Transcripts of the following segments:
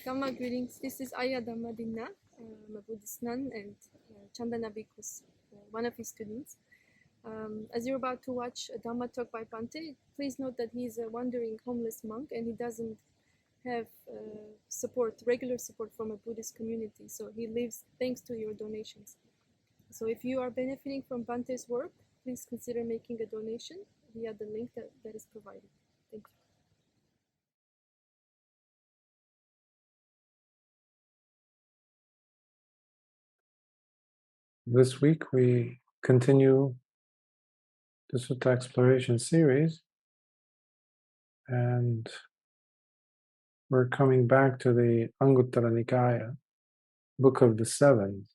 Dhamma greetings. This is Ayya Dhammadina, I'm a Buddhist nun, and Candana Bhikkhus, one of his students. As you're about to watch a Dhamma talk by Pante, please note that he's a wandering homeless monk and he doesn't have regular support from a Buddhist community. So he lives thanks to your donations. So if you are benefiting from Pante's work, please consider making a donation via the link that is provided. Thank you. This week we continue the Sutta Exploration series, and we're coming back to the Anguttara Nikaya, Book of the Seven.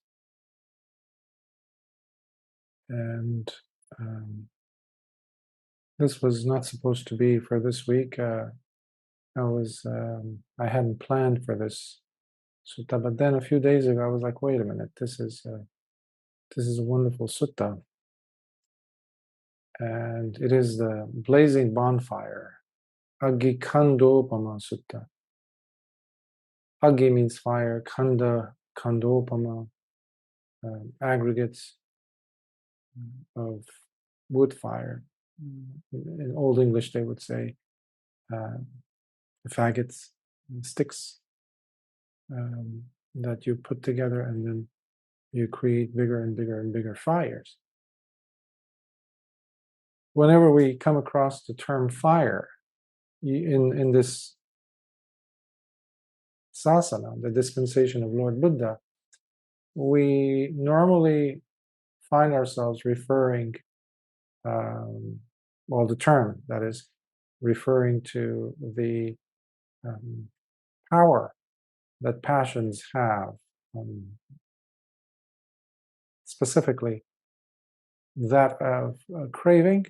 And this was not supposed to be for this week. I hadn't planned for this sutta, but then a few days ago I was like, wait a minute, this is a wonderful sutta, and it is the Blazing Bonfire, Aggikkhandhopama Sutta. Aggi means fire, Khandhopama, aggregates of wood fire. In Old English they would say faggots, sticks that you put together, and then you create bigger and bigger and bigger fires. Whenever we come across the term fire in this sasana, the dispensation of Lord Buddha, we normally find ourselves referring, the term that is referring to the power that passions have, specifically that of craving,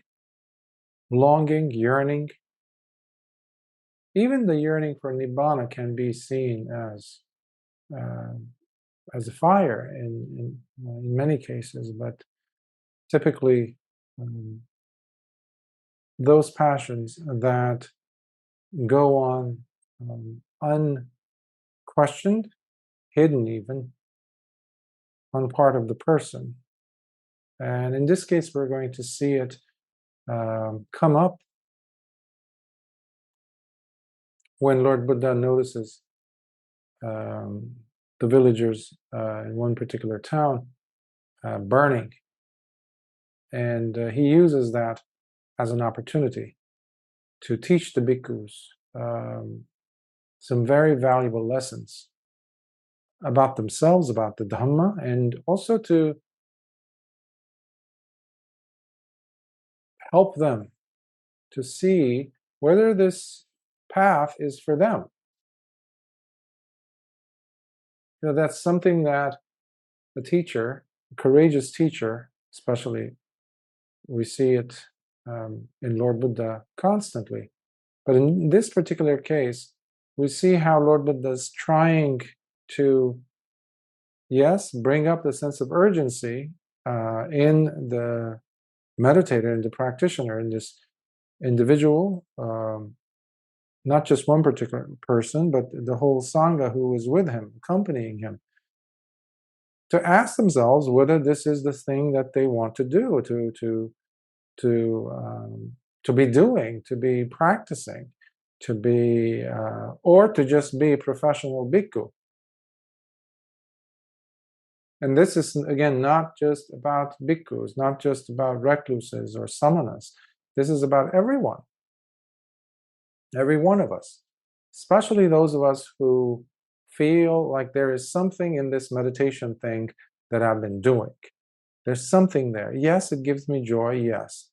longing, yearning. Even the yearning for Nibbana can be seen as a fire in many cases, but typically those passions that go on unquestioned, hidden even, on part of the person. And in this case, we're going to see it come up when Lord Buddha notices the villagers in one particular town burning. And he uses that as an opportunity to teach the Bhikkhus some very valuable lessons about themselves, about the Dhamma, and also to help them to see whether this path is for them. That's something that a teacher, a courageous teacher, especially, we see it in Lord Buddha constantly. But in this particular case, we see how Lord Buddha is trying to, yes, bring up the sense of urgency in the meditator, in the practitioner, in this individual, not just one particular person, but the whole Sangha who is with him, accompanying him, to ask themselves whether this is the thing that they want to do, to be doing, to be practicing, to be, or to just be a professional bhikkhu. And this is, again, not just about bhikkhus, not just about recluses or samanas. This is about everyone, every one of us, especially those of us who feel like there is something in this meditation thing that I've been doing. There's something there. Yes, it gives me joy, yes.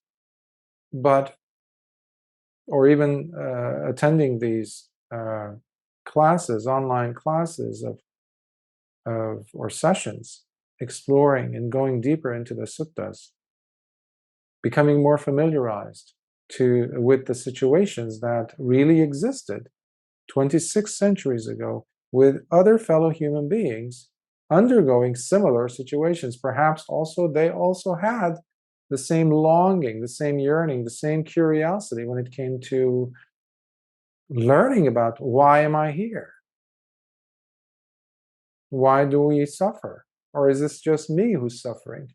But, or even attending these classes, online classes or sessions, exploring and going deeper into the suttas, becoming more familiarized with the situations that really existed 26 centuries ago with other fellow human beings undergoing similar situations. Perhaps also they also had the same longing, the same yearning, the same curiosity when it came to learning about why am I here? Why do we suffer? Or is this just me who's suffering?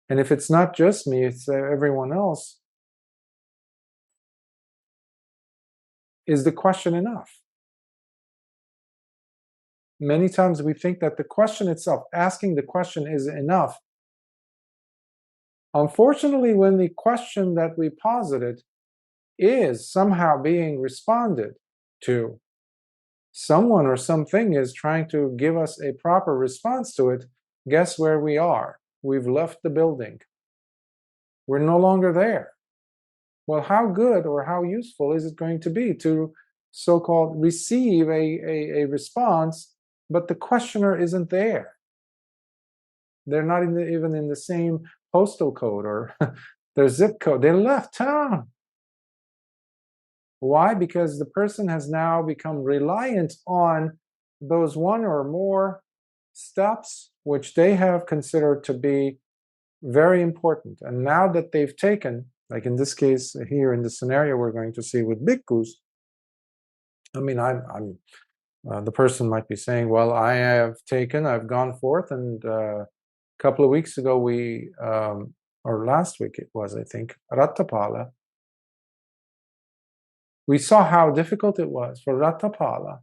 And if it's not just me, it's everyone else, is the question enough? Many times we think that the question itself, asking the question, is enough. Unfortunately, when the question that we posited is somehow being responded to, someone or something is trying to give us a proper response to it, guess where we are? We've left the building. We're no longer there. Well, how good or how useful is it going to be to so-called receive a response, but the questioner isn't there? They're not even in the same postal code or their zip code. They left town. Why? Because the person has now become reliant on those one or more steps which they have considered to be very important. And now that they've taken, like in this case here in the scenario we're going to see with Bhikkhus, I mean, the person might be saying, well, I've gone forth, and a couple of weeks ago or last week it was, I think, Rattapala, we saw how difficult it was for Rattapala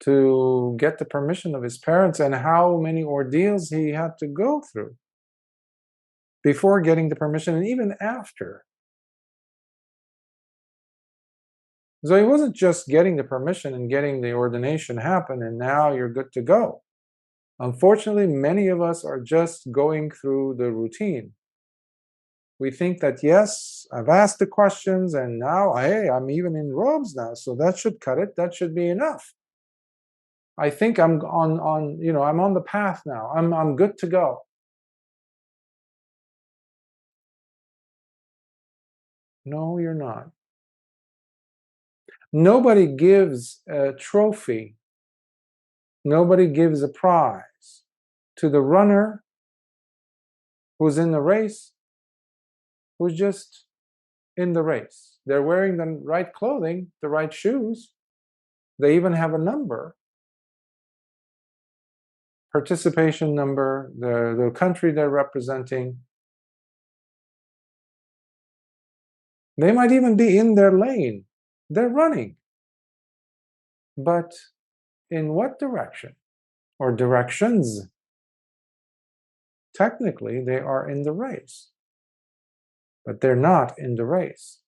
to get the permission of his parents and how many ordeals he had to go through before getting the permission and even after. So it wasn't just getting the permission and getting the ordination happen and now you're good to go. Unfortunately, many of us are just going through the routine. We think that, yes, I've asked the questions and now, hey, I'm even in robes now, so that should cut it. That should be enough. I think I'm I'm on the path now. I'm good to go. No, you're not. Nobody gives a trophy. Nobody gives a prize to the runner who's in the race, who's just in the race. They're wearing the right clothing, the right shoes. They even have a number, participation number, the country they're representing. They might even be in their lane. They're running. But in what direction? Or directions? Technically, they are in the race. But they're not in the race.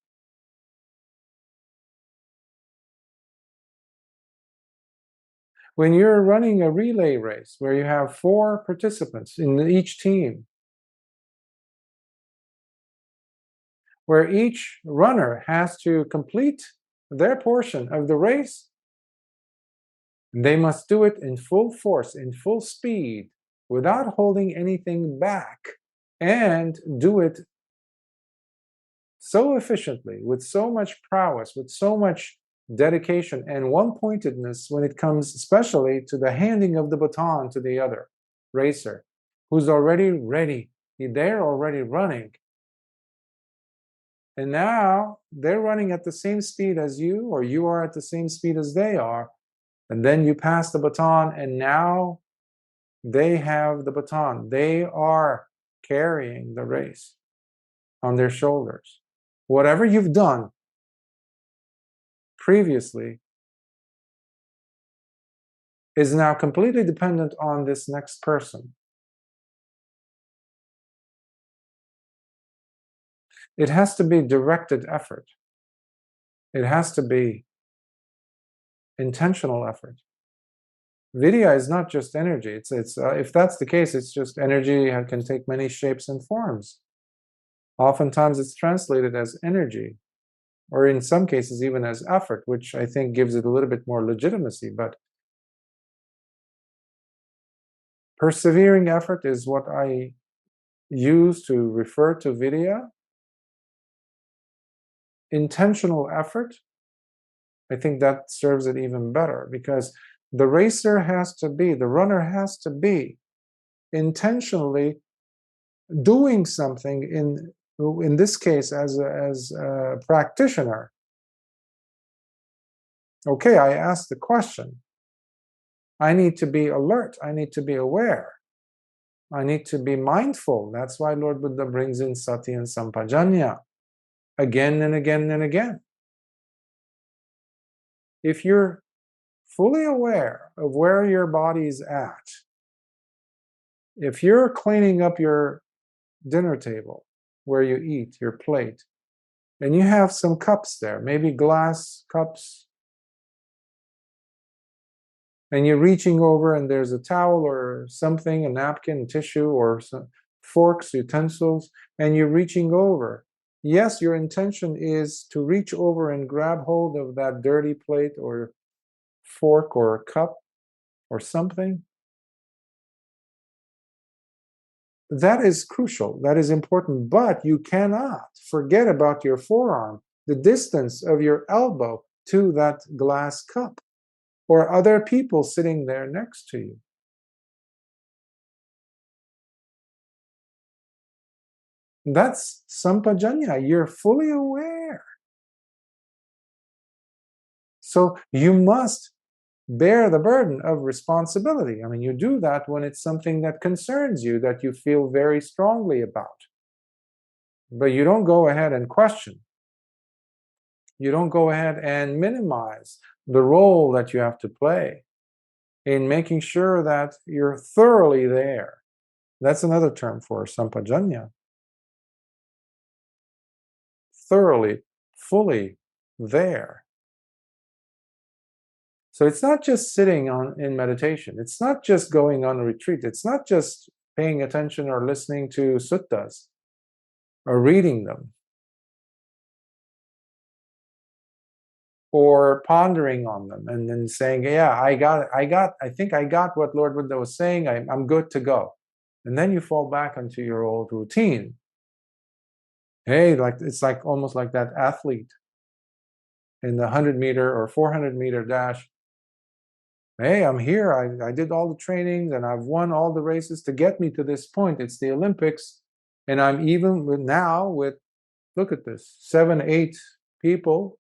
When you're running a relay race where you have 4 participants in each team, where each runner has to complete their portion of the race, they must do it in full force, in full speed, without holding anything back, and do it so efficiently, with so much prowess, with so much dedication and one-pointedness when it comes especially to the handing of the baton to the other racer who's already ready. They're already running. And now they're running at the same speed as you, or you are at the same speed as they are. And then you pass the baton, and now they have the baton. They are carrying the race on their shoulders. Whatever you've done previously is now completely dependent on this next person. It has to be directed effort. It has to be intentional effort. Vidya is not just energy. It's if that's the case, it's just energy can take many shapes and forms. Oftentimes it's translated as energy, or in some cases even as effort, which I think gives it a little bit more legitimacy. But persevering effort is what I use to refer to Vidya. Intentional effort, I think that serves it even better, because the racer has to be, the runner has to be intentionally doing something, in this case as a practitioner. Okay, I asked the question. I need to be alert. I need to be aware. I need to be mindful. That's why Lord Buddha brings in sati and sampajanya again and again and again. If you're fully aware of where your body is at, if you're cleaning up your dinner table where you eat, your plate, and you have some cups there, maybe glass cups, and you're reaching over and there's a towel or something, a napkin, tissue, or some forks, utensils, and you're reaching over. Yes, your intention is to reach over and grab hold of that dirty plate or fork or cup or something. That is crucial, that is important, but you cannot forget about your forearm, the distance of your elbow to that glass cup, or other people sitting there next to you. That's sampajanya, you're fully aware. So you must bear the burden of responsibility. I mean, you do that when it's something that concerns you, that you feel very strongly about. But you don't go ahead and question. You don't go ahead and minimize the role that you have to play in making sure that you're thoroughly there. That's another term for sampajanya. Thoroughly, fully there. So it's not just sitting in meditation. It's not just going on a retreat. It's not just paying attention or listening to suttas or reading them or pondering on them and then saying, yeah, I think I got what Lord Buddha was saying. I'm good to go. And then you fall back into your old routine. Hey, it's like almost like that athlete in the 100-meter or 400-meter dash. Hey, I'm here. I did all the trainings and I've won all the races to get me to this point. It's the Olympics. And I'm even with, look at this, 7, 8 people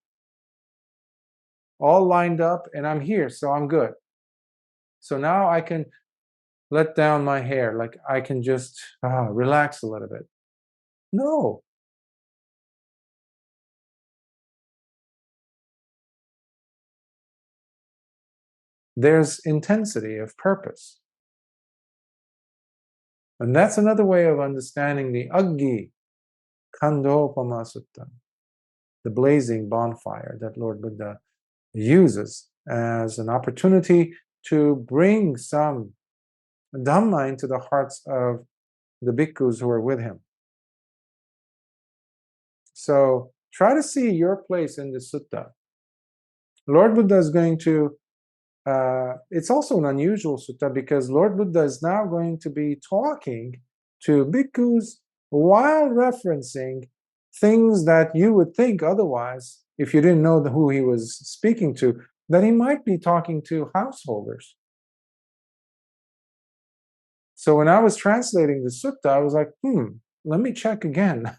all lined up and I'm here. So I'm good. So now I can let down my hair. Like I can just relax a little bit. No. There's intensity of purpose. And that's another way of understanding the Aggikkhandhopama Sutta, the blazing bonfire that Lord Buddha uses as an opportunity to bring some Dhamma into the hearts of the Bhikkhus who are with him. So try to see your place in the sutta. Lord Buddha is going to it's also an unusual sutta because Lord Buddha is now going to be talking to bhikkhus while referencing things that you would think otherwise, if you didn't know who he was speaking to, that he might be talking to householders. So when I was translating the sutta, I was like, let me check again.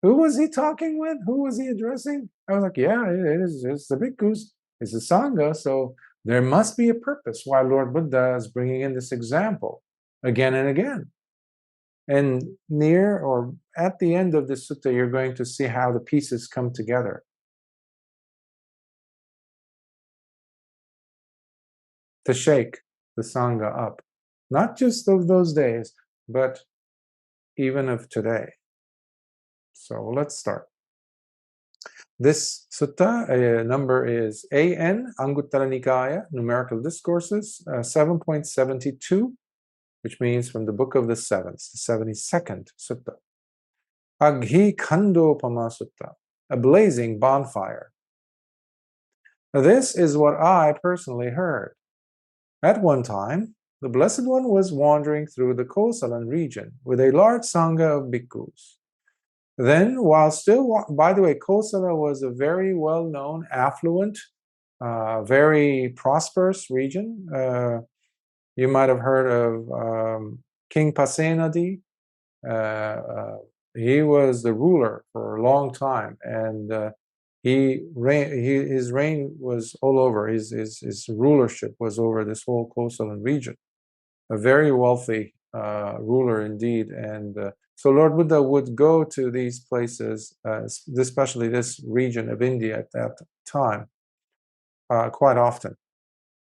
Who was he talking with? Who was he addressing? I was like, yeah, it's the bhikkhus, it's the sangha, so there must be a purpose why Lord Buddha is bringing in this example again and again. And near or at the end of the sutta, you're going to see how the pieces come together. To shake the sangha up, not just of those days, but even of today. So let's start. This sutta number is AN, Anguttara Nikaya, Numerical Discourses, 7.72, which means from the Book of the Sevens, the 72nd sutta. Aggikkhandhopama Sutta, a blazing bonfire. Now, this is what I personally heard. At one time, the Blessed One was wandering through the Kosalan region with a large sangha of bhikkhus. Then, while still, by the way, Kosala was a very well-known, affluent, very prosperous region. You might have heard of King Pasenadi. He was the ruler for a long time, and His reign was all over. His rulership was over this whole coastal region. A very wealthy ruler indeed. And so Lord Buddha would go to these places, especially this region of India at that time, quite often.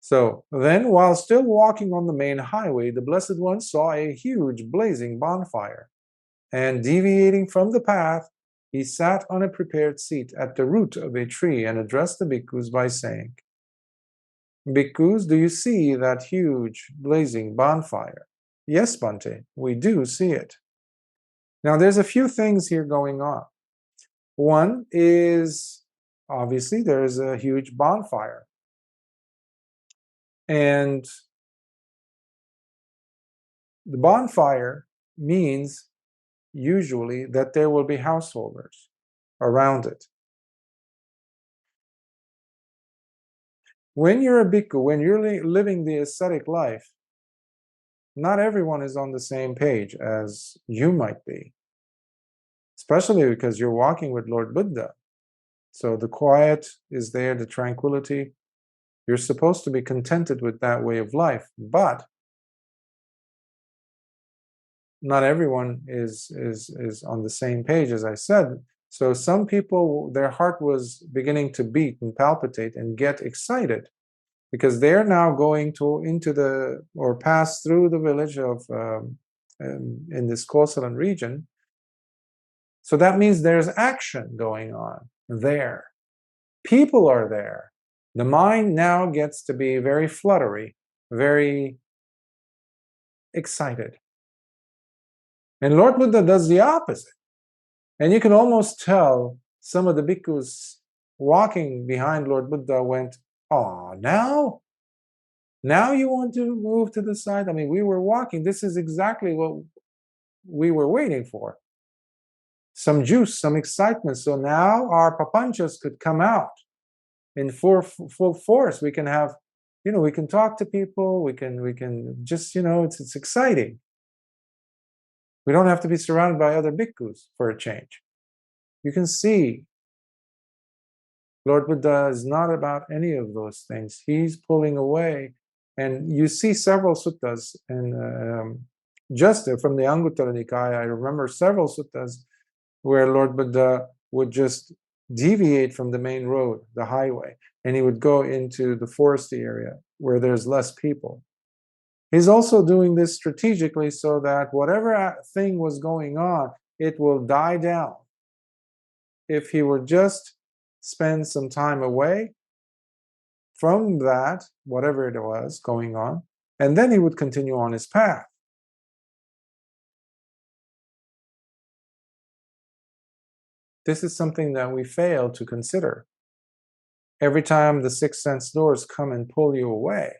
So then, while still walking on the main highway, the Blessed One saw a huge blazing bonfire, and deviating from the path, he sat on a prepared seat at the root of a tree and addressed the bhikkhus by saying, "Bhikkhus, do you see that huge blazing bonfire?" "Yes, Bhante, we do see it." Now, there's a few things here going on. One is, obviously, there's a huge bonfire. And the bonfire means usually that there will be householders around it. When you're a bhikkhu, when you're living the ascetic life, not everyone is on the same page as you might be, especially because you're walking with Lord Buddha. So the quiet is there, the tranquility. You're supposed to be contented with that way of life, but not everyone is on the same page, as I said. So some people, their heart was beginning to beat and palpitate and get excited because they're now going into the, or pass through the village of in this coastal region. So that means there's action going on there. People are there. The mind now gets to be very fluttery, very excited. And Lord Buddha does the opposite. And you can almost tell some of the bhikkhus walking behind Lord Buddha went, "Oh, now you want to move to the side? I mean, we were walking. This is exactly what we were waiting for. Some juice, some excitement. So now our papanchas could come out in full force. We can have, we can talk to people. We can just, it's exciting. We don't have to be surrounded by other bhikkhus for a change." You can see Lord Buddha is not about any of those things. He's pulling away. And you see several suttas, and just from the Anguttara Nikaya, I remember several suttas where Lord Buddha would just deviate from the main road, the highway, and he would go into the foresty area where there's less people. He's also doing this strategically so that whatever thing was going on, it will die down. If he would just spend some time away from that, whatever it was going on, and then he would continue on his path. This is something that we fail to consider. Every time the sixth sense doors come and pull you away,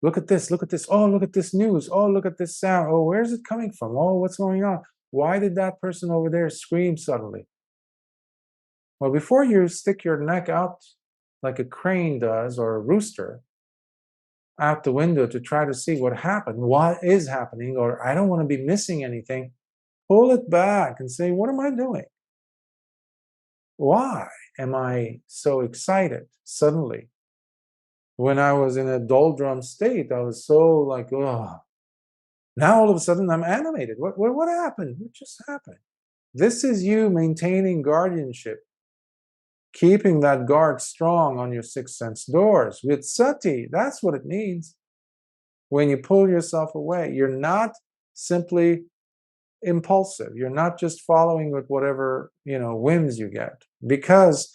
look at this, oh, look at this news, oh, look at this sound, oh, where's it coming from, oh, what's going on, why did that person over there scream suddenly? Well, before you stick your neck out like a crane does, or a rooster, out the window to try to see what happened, what is happening, or I don't want to be missing anything, pull it back and say, what am I doing? Why am I so excited suddenly? When I was in a doldrum state, I was so like, oh. Now all of a sudden I'm animated. What happened? What just happened? This is you maintaining guardianship, keeping that guard strong on your sixth sense doors. With sati, that's what it needs. When you pull yourself away, you're not simply impulsive. You're not just following with whatever, whims you get, because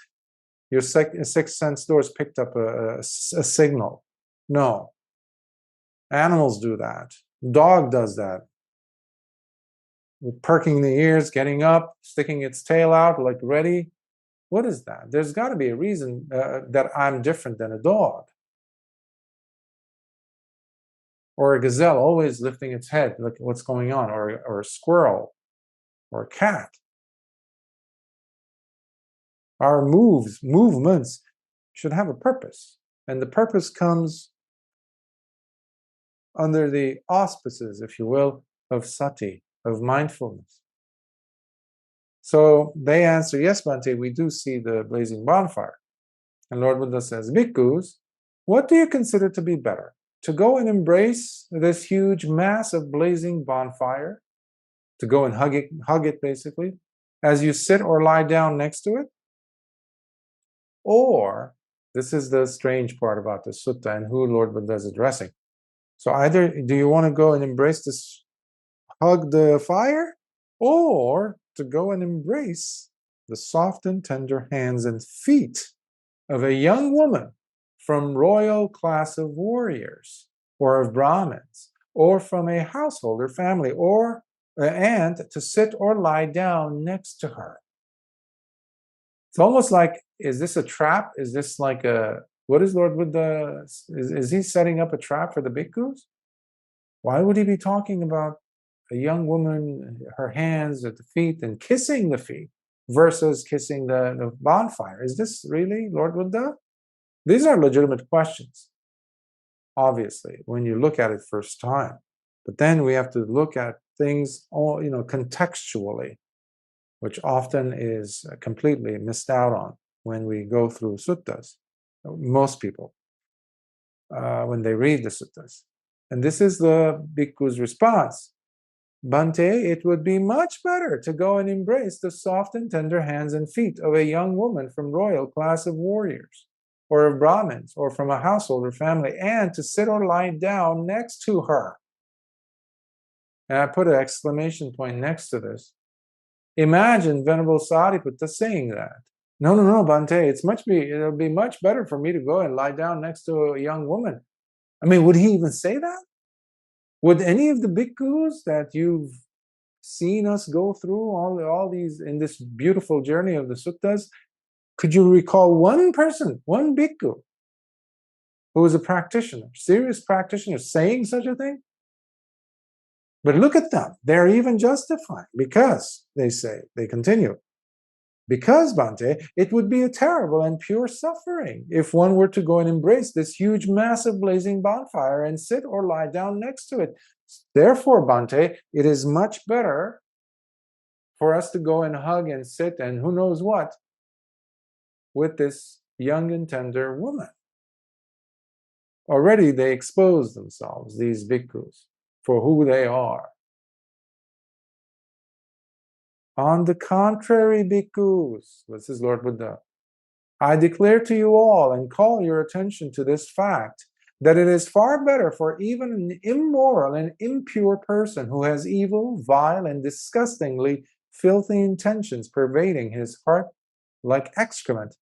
your sixth sense doors picked up a signal. No. Animals do that. Dog does that. Perking the ears, getting up, sticking its tail out, like ready. What is that? There's got to be a reason that I'm different than a dog. Or a gazelle always lifting its head, look what's going on, or a squirrel, or a cat. Our movements should have a purpose. And the purpose comes under the auspices, if you will, of sati, of mindfulness. So they answer, yes, Bhante, we do see the blazing bonfire. And Lord Buddha says, Bhikkhus, what do you consider to be better? To go and embrace this huge mass of blazing bonfire, to go and hug it basically, as you sit or lie down next to it? Or, this is the strange part about the sutta and who Lord Buddha is addressing. So either do you want to go and embrace this, hug the fire, or to go and embrace the soft and tender hands and feet of a young woman from royal class of warriors, or of Brahmins, or from a householder family, or and to sit or lie down next to her. It's almost like, is this a trap? Is this like a, what is Lord Buddha, is he setting up a trap for the bhikkhus? Why would he be talking about a young woman, her hands at the feet and kissing the feet versus kissing the bonfire? Is this really Lord Buddha? These are legitimate questions, obviously, when you look at it first time. But then we have to look at things all, contextually, which often is completely missed out on when we go through suttas. Most people, when they read the suttas. And this is the bhikkhu's response. Bhante, it would be much better to go and embrace the soft and tender hands and feet of a young woman from royal class of warriors, or of Brahmins, or from a householder family, and to sit or lie down next to her. And I put an exclamation point next to this. Imagine Venerable Sariputta saying that. No, Bhante, it'll be much better for me to go and lie down next to a young woman. I mean, would he even say that? Would any of the bhikkhus that you've seen us go through all these in this beautiful journey of the suttas, could you recall one person, one bhikkhu, who was a practitioner, serious practitioner, saying such a thing? But look at them. They're even justifying, because they say, they continue, because, Bhante, it would be a terrible and pure suffering if one were to go and embrace this huge, massive blazing bonfire and sit or lie down next to it. Therefore, Bhante, it is much better for us to go and hug and sit and who knows what with this young and tender woman. Already they expose themselves, these bhikkhus, for who they are. On the contrary, bhikkhus, this is Lord Buddha, I declare to you all and call your attention to this fact, that it is far better for even an immoral and impure person who has evil, vile, and disgustingly filthy intentions pervading his heart like excrement,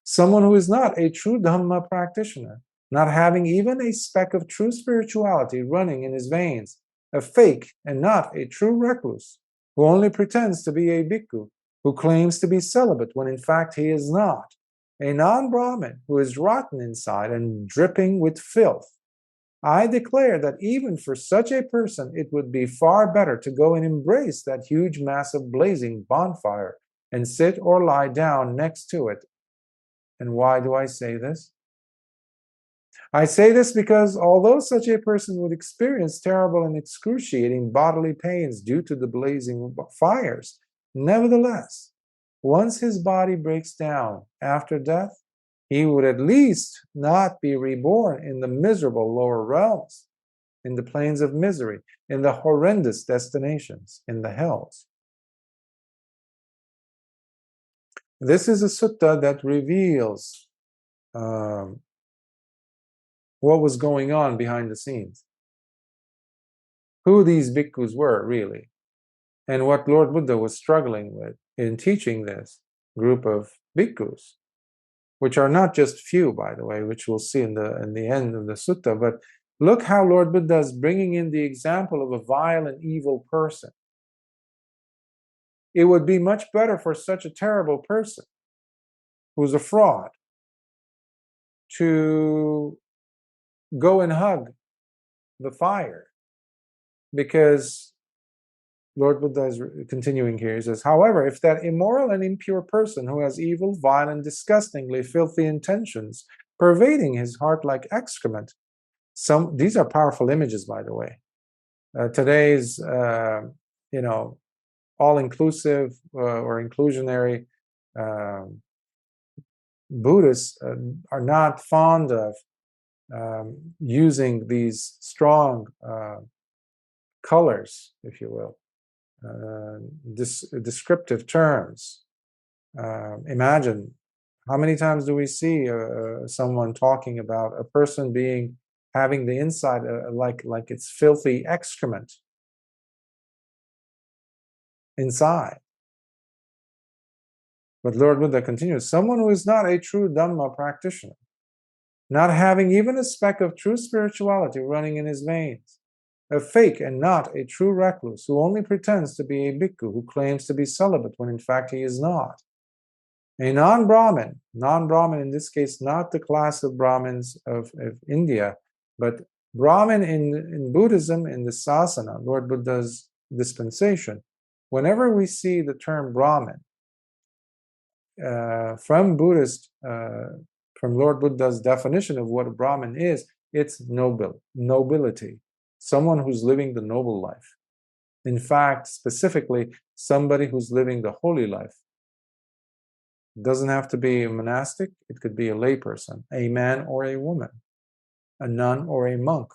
someone who is not a true Dhamma practitioner, not having even a speck of true spirituality running in his veins, a fake and not a true recluse, who only pretends to be a bhikkhu, who claims to be celibate when in fact he is not, a non-Brahmin who is rotten inside and dripping with filth. I declare that even for such a person, it would be far better to go and embrace that huge mass of blazing bonfire and sit or lie down next to it. And why do I say this? I say this because although such a person would experience terrible and excruciating bodily pains due to the blazing fires, nevertheless, once his body breaks down after death, he would at least not be reborn in the miserable lower realms, in the plains of misery, in the horrendous destinations, in the hells. This is a sutta that reveals what was going on behind the scenes, who these bhikkhus were really, and what Lord Buddha was struggling with in teaching this group of bhikkhus, which are not just few, by the way, which we'll see in the end of the sutta. But look how Lord Buddha is bringing in the example of a vile and evil person. It would be much better for such a terrible person, who's a fraud, to go and hug the fire, because Lord Buddha is continuing here. He says, however, if that immoral and impure person who has evil, vile, and disgustingly filthy intentions pervading his heart like excrement, these are powerful images, by the way. Today's, all-inclusive or inclusionary Buddhists are not fond of using these strong colors, if you will, descriptive terms. Imagine, how many times do we see someone talking about a person having the inside like it's filthy excrement inside? But Lord Buddha continues, someone who is not a true Dhamma practitioner, not having even a speck of true spirituality running in his veins, a fake and not a true recluse who only pretends to be a bhikkhu, who claims to be celibate when in fact he is not. A non-Brahmin in this case, not the class of Brahmins of India, but Brahmin in Buddhism, in the Sasana, Lord Buddha's dispensation. Whenever we see the term Brahmin, from Lord Buddha's definition of what a Brahmin is, it's nobility, someone who's living the noble life. In fact, specifically, somebody who's living the holy life. It doesn't have to be a monastic, it could be a layperson, a man or a woman, a nun or a monk.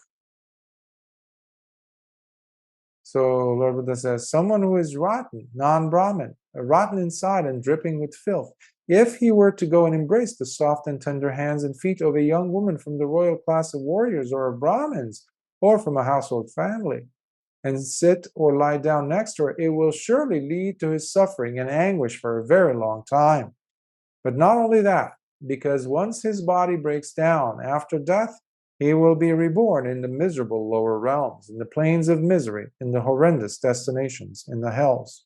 So Lord Buddha says, someone who is rotten, non-Brahmin, rotten inside and dripping with filth, if he were to go and embrace the soft and tender hands and feet of a young woman from the royal class of warriors or of Brahmins, or from a household family, and sit or lie down next to her, it will surely lead to his suffering and anguish for a very long time. But not only that, because once his body breaks down after death, he will be reborn in the miserable lower realms, in the plains of misery, in the horrendous destinations, in the hells.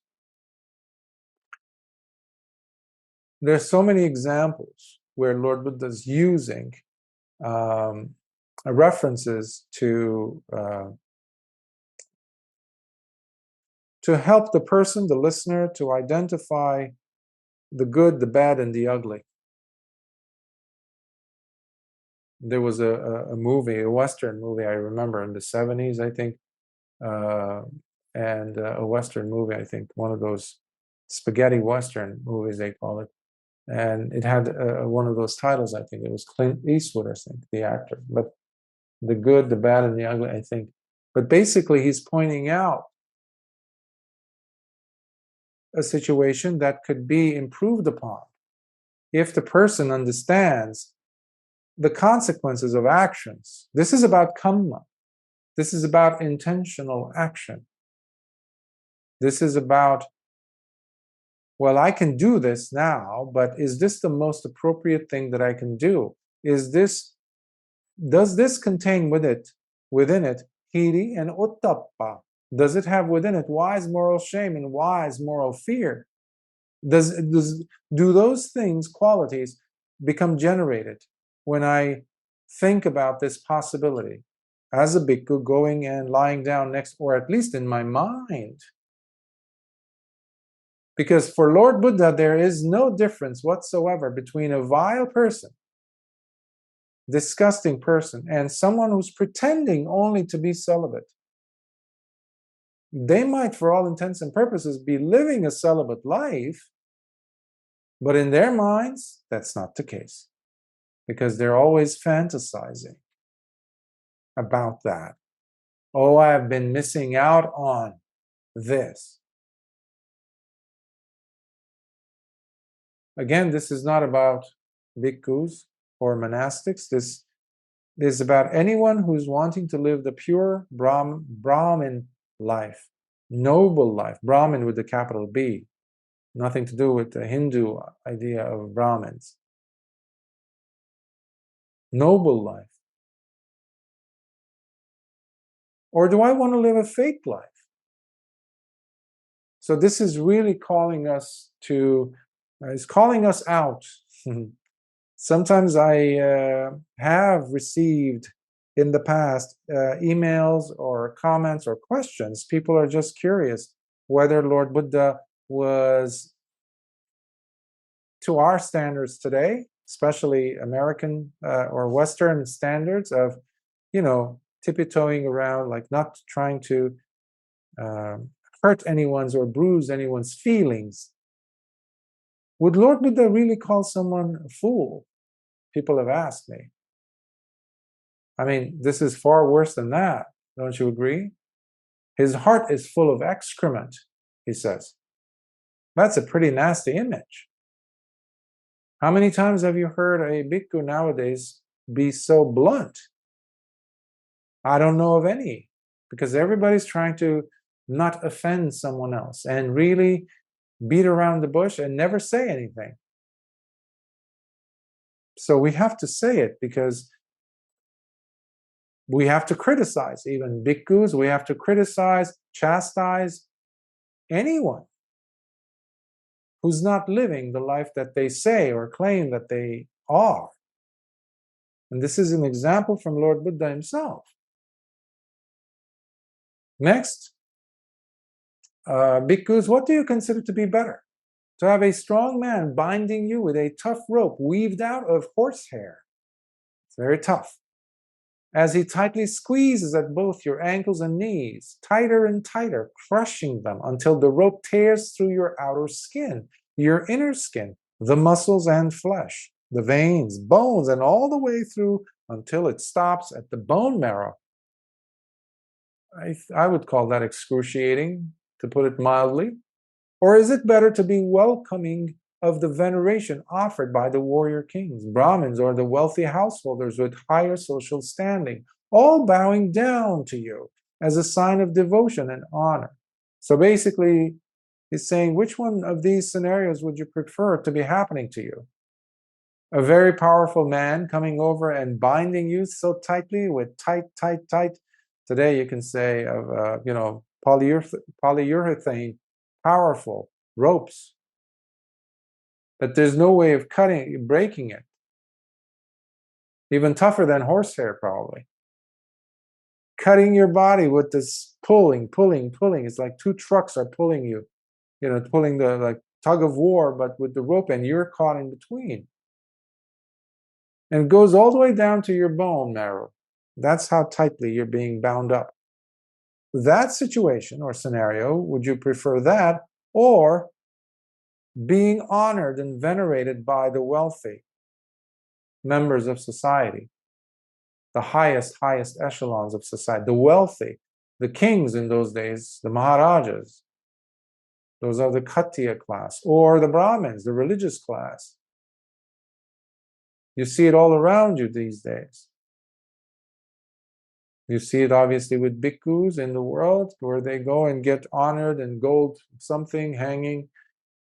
There are so many examples where Lord Buddha is using references to help the person, the listener, to identify the good, the bad, and the ugly. There was a movie, a Western movie, I remember in the 70s, I think, and a Western movie, I think, one of those spaghetti Western movies, they call it. And it had one of those titles, I think. It was Clint Eastwood, I think, the actor. But the good, the bad, and the ugly, I think. But basically, he's pointing out a situation that could be improved upon if the person understands the consequences of actions. This is about kamma. This is about intentional action. This is about, well, I can do this now, but is this the most appropriate thing that I can do? Does this contain within it hiri and ottappa? Does it have within it wise moral shame and wise moral fear? Do those things, qualities, become generated when I think about this possibility as a bhikkhu going and lying down next, or at least in my mind? Because for Lord Buddha, there is no difference whatsoever between a vile person, disgusting person, and someone who's pretending only to be celibate. They might, for all intents and purposes, be living a celibate life, but in their minds, that's not the case, because they're always fantasizing about that. Oh, I've been missing out on this. Again, this is not about bhikkhus or monastics. This is about anyone who's wanting to live the pure Brahmin life, noble life, Brahmin with the capital B, nothing to do with the Hindu idea of Brahmins. Noble life. Or do I want to live a fake life? So this is really calling us out. Sometimes I have received in the past emails or comments or questions. People are just curious whether Lord Buddha was, to our standards today, especially American or Western standards of, tiptoeing around, like not trying to hurt anyone's or bruise anyone's feelings. Would Lord Buddha really call someone a fool? People have asked me. I mean, this is far worse than that. Don't you agree? His heart is full of excrement, he says. That's a pretty nasty image. How many times have you heard a bhikkhu nowadays be so blunt? I don't know of any, because everybody's trying to not offend someone else and really beat around the bush and never say anything. So we have to say it, because we have to criticize even bhikkhus, we have to criticize, chastise anyone who's not living the life that they say or claim that they are. And this is an example from Lord Buddha himself. Next, bhikkhus, what do you consider to be better? To have a strong man binding you with a tough rope weaved out of horsehair. It's very tough. As he tightly squeezes at both your ankles and knees, tighter and tighter, crushing them until the rope tears through your outer skin, your inner skin, the muscles and flesh, the veins, bones, and all the way through until it stops at the bone marrow. I would call that excruciating, to put it mildly. Or is it better to be welcoming of the veneration offered by the warrior kings, Brahmins, or the wealthy householders with higher social standing, all bowing down to you as a sign of devotion and honor? So basically, he's saying, which one of these scenarios would you prefer to be happening to you? A very powerful man coming over and binding you so tightly with tight. Today you can say of polyurethane, powerful ropes, that there's no way of breaking it. Even tougher than horsehair, probably. Cutting your body with this pulling. It's like two trucks are pulling you, pulling the like tug of war, but with the rope, and you're caught in between. And it goes all the way down to your bone marrow. That's how tightly you're being bound up. That situation or scenario, would you prefer that, or being honored and venerated by the wealthy members of society, the highest echelons of society, the wealthy, the kings in those days, the Maharajas, those are the Khattiya class, or the Brahmins, the religious class? You see it all around you these days. You see it obviously with bhikkhus in the world, where they go and get honored and gold something hanging.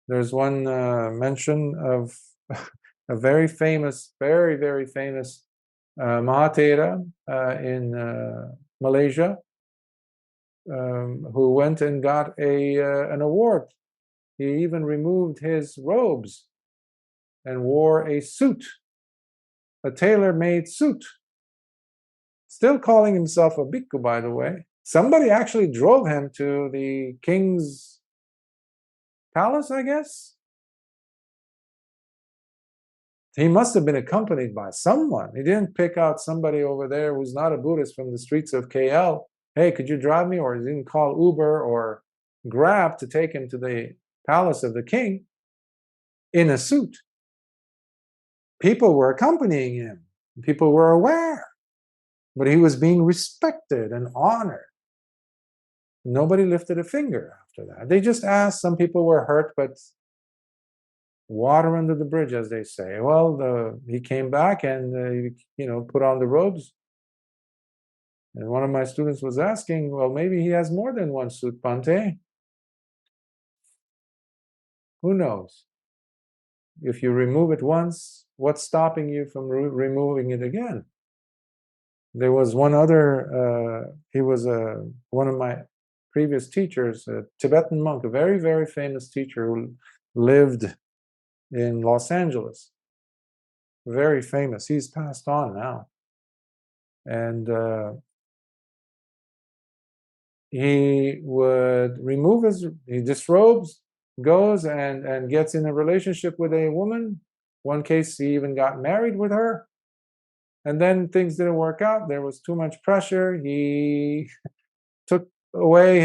There's one mention of a very famous, very famous Mahatera in Malaysia, who went and got an award. He even removed his robes and wore a suit, a tailor-made suit. Still calling himself a bhikkhu, by the way. Somebody actually drove him to the king's palace, I guess. He must have been accompanied by someone. He didn't pick out somebody over there who's not a Buddhist from the streets of KL. Hey, could you drive me? Or he didn't call Uber or Grab to take him to the palace of the king in a suit. People were accompanying him. People were aware. But he was being respected and honored. Nobody lifted a finger after that. They just asked. Some people were hurt, but water under the bridge, as they say. Well, he came back and put on the robes. And one of my students was asking, well, maybe he has more than one suit, Bhante. Who knows? If you remove it once, what's stopping you from removing it again? There was one other, he was one of my previous teachers, a Tibetan monk, a very famous teacher who lived in Los Angeles. Very famous. He's passed on now. And he would remove he disrobes, goes and gets in a relationship with a woman. One case, he even got married with her. And then things didn't work out. There was too much pressure. He took away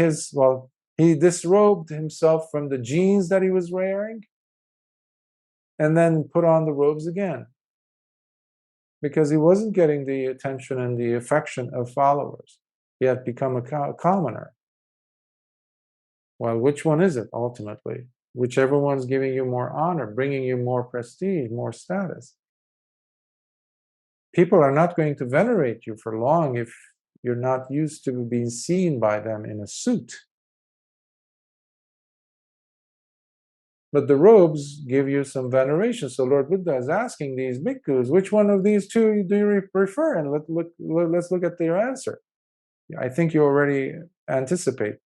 He disrobed himself from the jeans that he was wearing and then put on the robes again, because he wasn't getting the attention and the affection of followers. He had become a commoner. Well, which one is it ultimately? Whichever one's giving you more honor, bringing you more prestige, more status. People are not going to venerate you for long if you're not used to being seen by them in a suit. But the robes give you some veneration. So Lord Buddha is asking these bhikkhus, which one of these two do you prefer? And let's look at their answer. I think you already anticipate.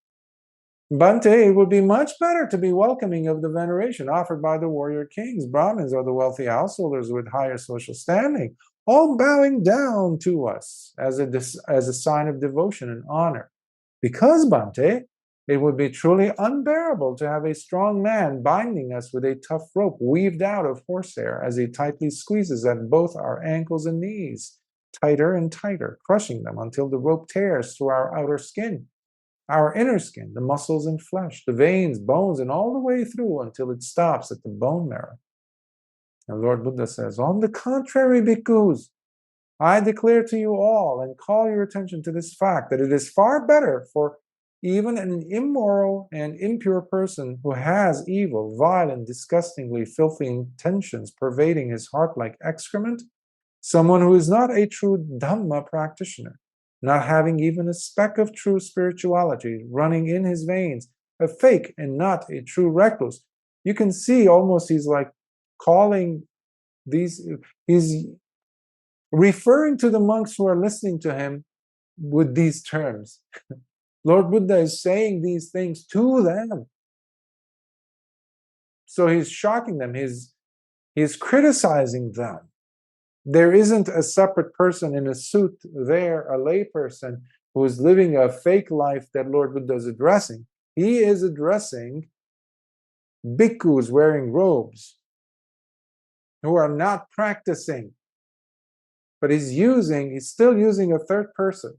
Bhante, it would be much better to be welcoming of the veneration offered by the warrior kings, Brahmins, or the wealthy householders with higher social standing, all bowing down to us as a sign of devotion and honor. Because, Bhante, it would be truly unbearable to have a strong man binding us with a tough rope weaved out of horsehair as he tightly squeezes at both our ankles and knees, tighter and tighter, crushing them until the rope tears through our outer skin, our inner skin, the muscles and flesh, the veins, bones, and all the way through until it stops at the bone marrow. And Lord Buddha says, on the contrary, bhikkhus, I declare to you all and call your attention to this fact that it is far better for even an immoral and impure person who has evil, vile, and disgustingly filthy intentions pervading his heart like excrement, someone who is not a true Dhamma practitioner, not having even a speck of true spirituality running in his veins, a fake and not a true recluse. You can see almost he's like calling these, he's referring to the monks who are listening to him with these terms. Lord Buddha is saying these things to them. So he's shocking them, he's criticizing them. There isn't a separate person in a suit there, a lay person who is living a fake life that Lord Buddha is addressing. He is addressing bhikkhus wearing robes who are not practicing. But he's still using a third person,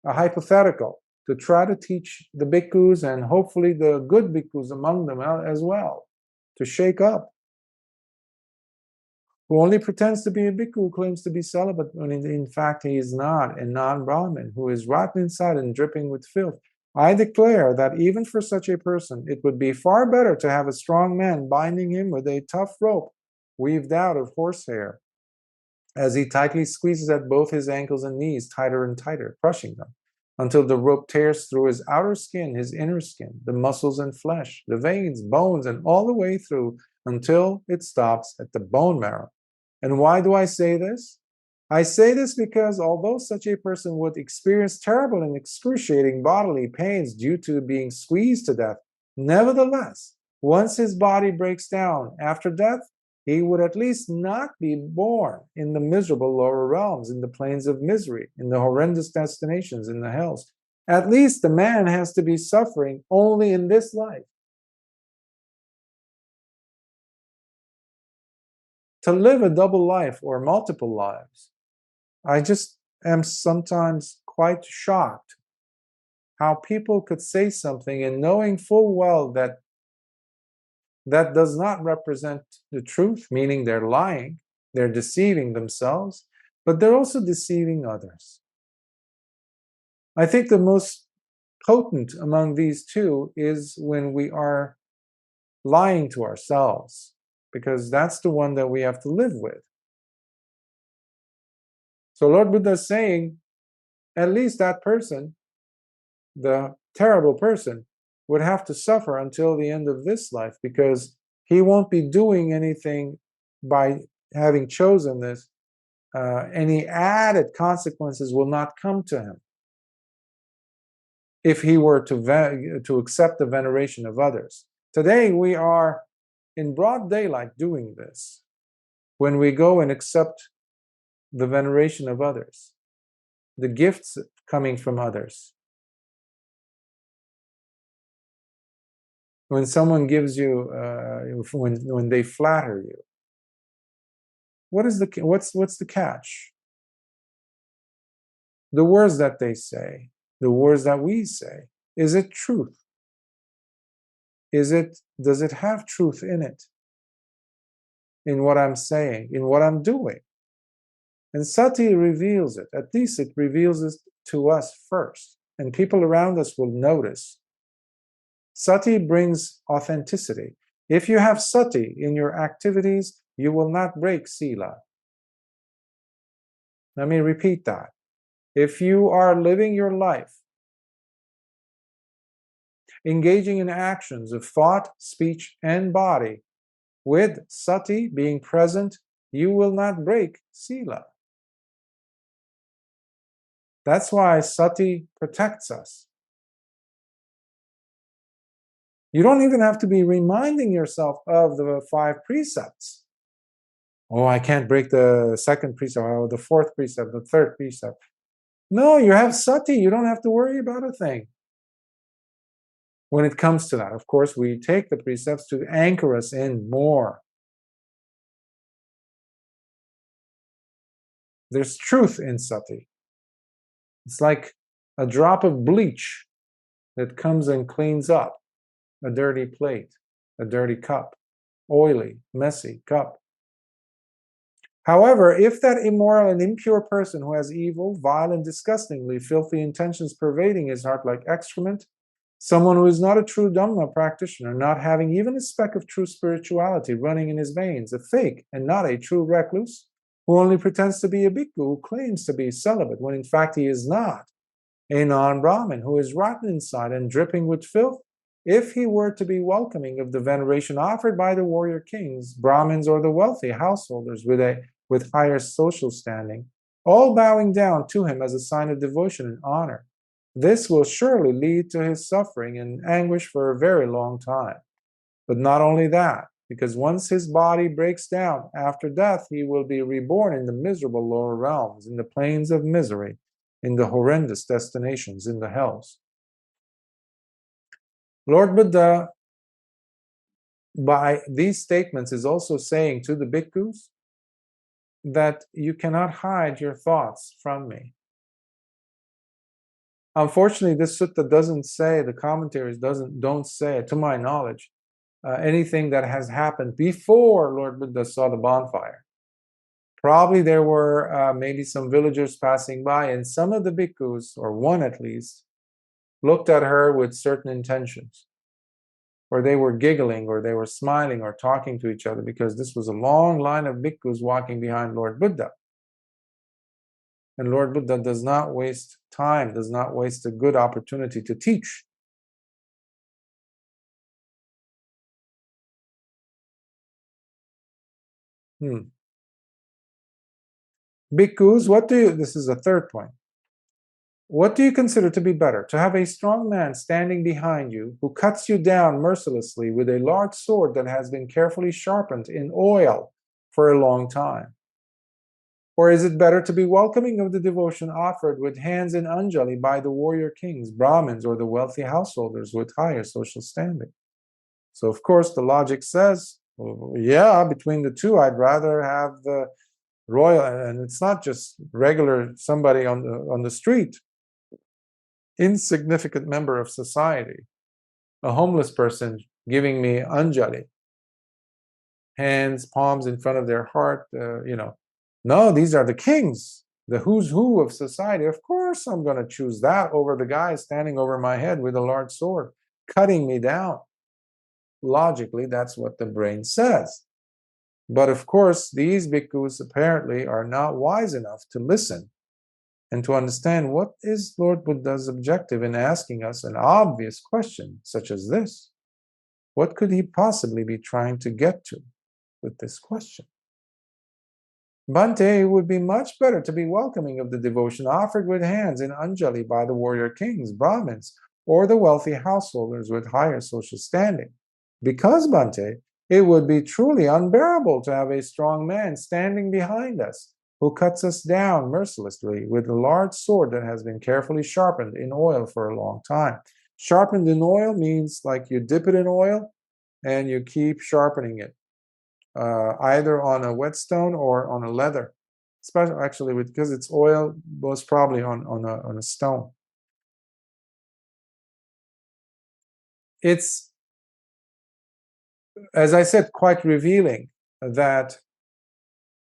a hypothetical, to try to teach the bhikkhus and hopefully the good bhikkhus among them as well, to shake up. Who only pretends to be a bhikkhu, who claims to be celibate, when in fact he is not, a non-Brahmin, who is rotten inside and dripping with filth. I declare that even for such a person, it would be far better to have a strong man binding him with a tough rope weaved out of horsehair, as he tightly squeezes at both his ankles and knees, tighter and tighter, crushing them, until the rope tears through his outer skin, his inner skin, the muscles and flesh, the veins, bones, and all the way through until it stops at the bone marrow. And why do I say this? I say this because although such a person would experience terrible and excruciating bodily pains due to being squeezed to death, nevertheless, once his body breaks down after death, he would at least not be born in the miserable lower realms, in the plains of misery, in the horrendous destinations, in the hells. At least the man has to be suffering only in this life. To live a double life or multiple lives, I just am sometimes quite shocked how people could say something and knowing full well that that does not represent the truth, meaning they're lying, they're deceiving themselves, but they're also deceiving others. I think the most potent among these two is when we are lying to ourselves, because that's the one that we have to live with. So Lord Buddha is saying, at least that person, the terrible person, would have to suffer until the end of this life, because he won't be doing anything by having chosen this. Any added consequences will not come to him if he were to accept the veneration of others. Today we are in broad daylight doing this when we go and accept the veneration of others, the gifts coming from others. When someone gives you, when they flatter you, what's the catch? The words that they say, the words that we say, is it truth? does it have truth in it? In what I'm saying, in what I'm doing? And sati reveals it. At least it reveals it to us first. And people around us will notice. Sati brings authenticity. If you have sati in your activities, you will not break sila. Let me repeat that. If you are living your life, engaging in actions of thought, speech, and body, with sati being present, you will not break sila. That's why sati protects us. You don't even have to be reminding yourself of the 5 precepts. Oh, I can't break the 2nd precept, or the 4th precept, the 3rd precept. No, you have sati. You don't have to worry about a thing. When it comes to that, of course, we take the precepts to anchor us in more. There's truth in sati. It's like a drop of bleach that comes and cleans up a dirty plate, a dirty cup, oily, messy cup. However, if that immoral and impure person who has evil, vile, and disgustingly filthy intentions pervading his heart like excrement, someone who is not a true Dhamma practitioner, not having even a speck of true spirituality running in his veins, a fake and not a true recluse, who only pretends to be a bhikkhu, who claims to be celibate when in fact he is not, a non-Brahmin who is rotten inside and dripping with filth, if he were to be welcoming of the veneration offered by the warrior kings, Brahmins, or the wealthy householders with higher social standing, all bowing down to him as a sign of devotion and honor, this will surely lead to his suffering and anguish for a very long time. But not only that, because once his body breaks down after death, he will be reborn in the miserable lower realms, in the plains of misery, in the horrendous destinations, in the hells. Lord Buddha, by these statements, is also saying to the bhikkhus that you cannot hide your thoughts from me. Unfortunately, this sutta doesn't say, the commentaries don't say, to my knowledge, anything that has happened before Lord Buddha saw the bonfire. Probably there were maybe some villagers passing by, and some of the bhikkhus, or one at least, looked at her with certain intentions. Or they were giggling, or they were smiling, or talking to each other, because this was a long line of bhikkhus walking behind Lord Buddha. And Lord Buddha does not waste time, does not waste a good opportunity to teach. Bhikkhus, this is the 3rd point. What do you consider to be better? To have a strong man standing behind you who cuts you down mercilessly with a large sword that has been carefully sharpened in oil for a long time? Or is it better to be welcoming of the devotion offered with hands in anjali by the warrior kings, Brahmins, or the wealthy householders with higher social standing? So, of course, the logic says, well, yeah, between the two, I'd rather have the royal, and it's not just regular somebody on the street, insignificant member of society, a homeless person giving me anjali, hands, palms in front of their heart, No, these are the kings, the who's who of society. Of course I'm going to choose that over the guy standing over my head with a large sword, cutting me down. Logically, that's what the brain says. But of course, these bhikkhus apparently are not wise enough to listen and to understand what is Lord Buddha's objective in asking us an obvious question such as this. What could he possibly be trying to get to with this question? Bhante, it would be much better to be welcoming of the devotion offered with hands in anjali by the warrior kings, Brahmins, or the wealthy householders with higher social standing. Because, Bhante, it would be truly unbearable to have a strong man standing behind us who cuts us down mercilessly with a large sword that has been carefully sharpened in oil for a long time. Sharpened in oil means like you dip it in oil and you keep sharpening it, either on a whetstone or on a leather. Especially, actually, because it's oil, most probably on a stone. It's as I said, quite revealing that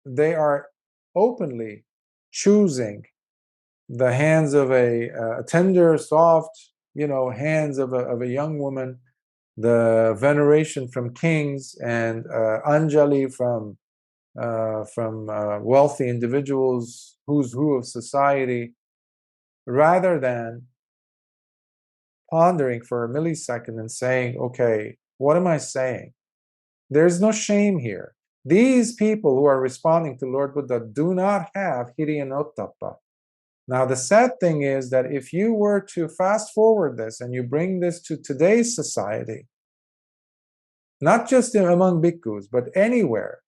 they are openly choosing the hands of a tender, soft, hands of a young woman, the veneration from kings, and anjali from wealthy individuals, who's who of society, rather than pondering for a millisecond and saying, okay, what am I saying? There's no shame here. These people who are responding to Lord Buddha do not have hiriyanottappa. Now, the sad thing is that if you were to fast forward this and you bring this to today's society, not just among bhikkhus, but anywhere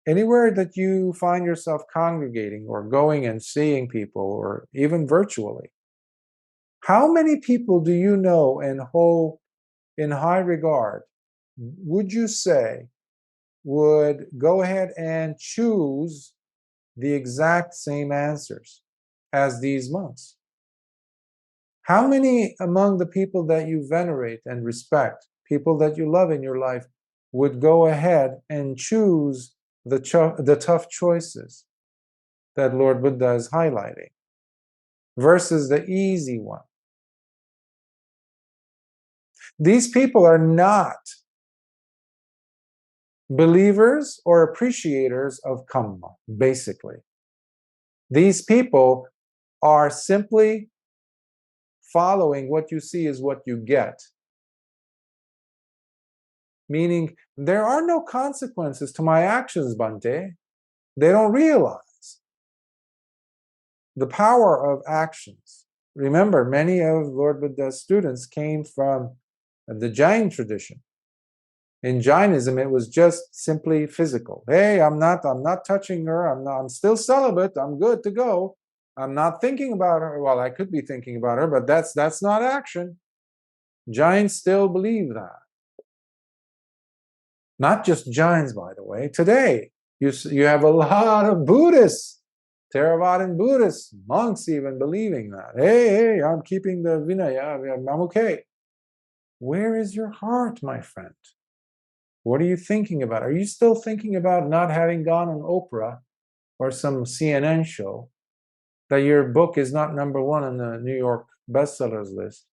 that you find yourself congregating or going and seeing people, or even virtually, how many people do you know and hold in high regard, would you say, would go ahead and choose the exact same answers as these monks? How many among the people that you venerate and respect, people that you love in your life, would go ahead and choose the tough choices that Lord Buddha is highlighting versus the easy one? These people are not believers or appreciators of Kamma, basically. These people are simply following what you see is what you get. Meaning, there are no consequences to my actions, Bhante. They don't realize the power of actions. Remember, many of Lord Buddha's students came from the Jain tradition. In Jainism, it was just simply physical. Hey, I'm not touching her. I'm still celibate. I'm good to go. I'm not thinking about her. Well, I could be thinking about her, but that's not action. Jains still believe that. Not just Jains, by the way. Today, you have a lot of Buddhists, Theravadan Buddhists, monks even believing that. Hey, I'm keeping the Vinaya. I'm okay. Where is your heart, my friend? What are you thinking about? Are you still thinking about not having gone on Oprah or some CNN show, that your book is not #1 on the New York bestsellers list?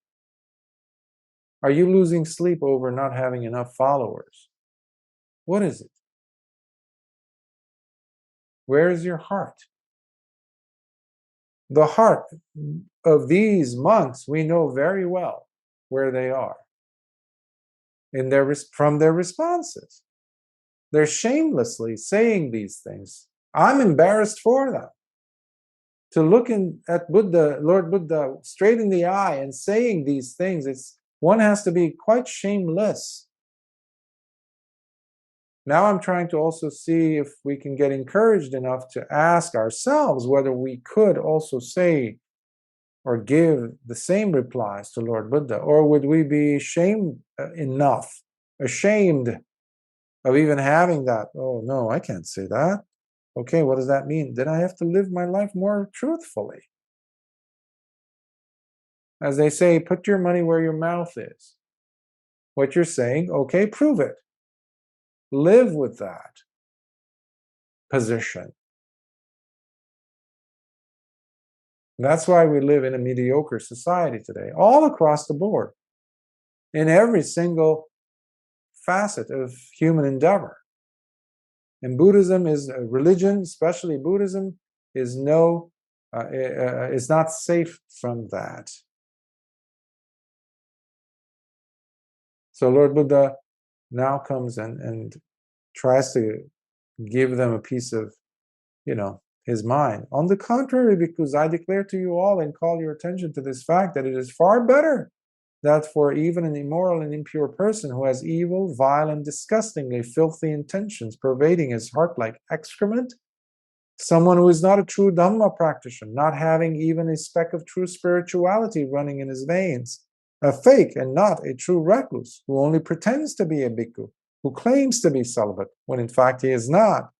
Are you losing sleep over not having enough followers? What is it? Where is your heart? The heart of these monks, we know very well where they are from their responses. They're shamelessly saying these things. I'm embarrassed for them. To look at Buddha, Lord Buddha, straight in the eye and saying these things, one has to be quite shameless. Now I'm trying to also see if we can get encouraged enough to ask ourselves whether we could also say or give the same replies to Lord Buddha, or would we be ashamed of even having that? Oh no, I can't say that. Okay, what does that mean? Then I have to live my life more truthfully. As they say, put your money where your mouth is. What you're saying, okay, prove it. Live with that position. That's why we live in a mediocre society today, all across the board, in every single facet of human endeavor. And Buddhism is a religion, especially Buddhism, is not safe from that. So Lord Buddha now comes and tries to give them a piece of, his mind. On the contrary, because I declare to you all and call your attention to this fact that it is far better that for even an immoral and impure person who has evil, vile, and disgustingly filthy intentions pervading his heart like excrement, someone who is not a true Dhamma practitioner, not having even a speck of true spirituality running in his veins, a fake and not a true recluse, who only pretends to be a bhikkhu, who claims to be celibate, when in fact he is not,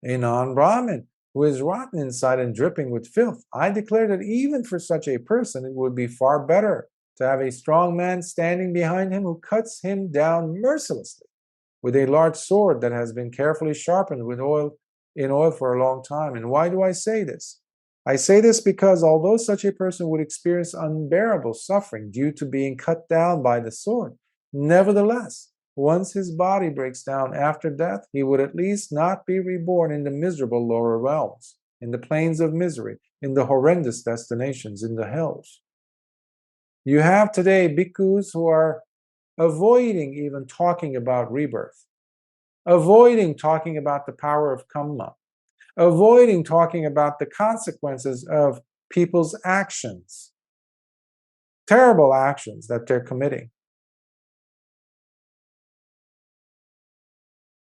a non-Brahmin, who is rotten inside and dripping with filth. I declare that even for such a person, it would be far better to have a strong man standing behind him who cuts him down mercilessly with a large sword that has been carefully sharpened with oil for a long time. And why do I say this? I say this because although such a person would experience unbearable suffering due to being cut down by the sword, nevertheless, once his body breaks down after death, he would at least not be reborn in the miserable lower realms, in the plains of misery, in the horrendous destinations, in the hells. You have today bhikkhus who are avoiding even talking about rebirth, avoiding talking about the power of kamma, avoiding talking about the consequences of people's actions, terrible actions that they're committing.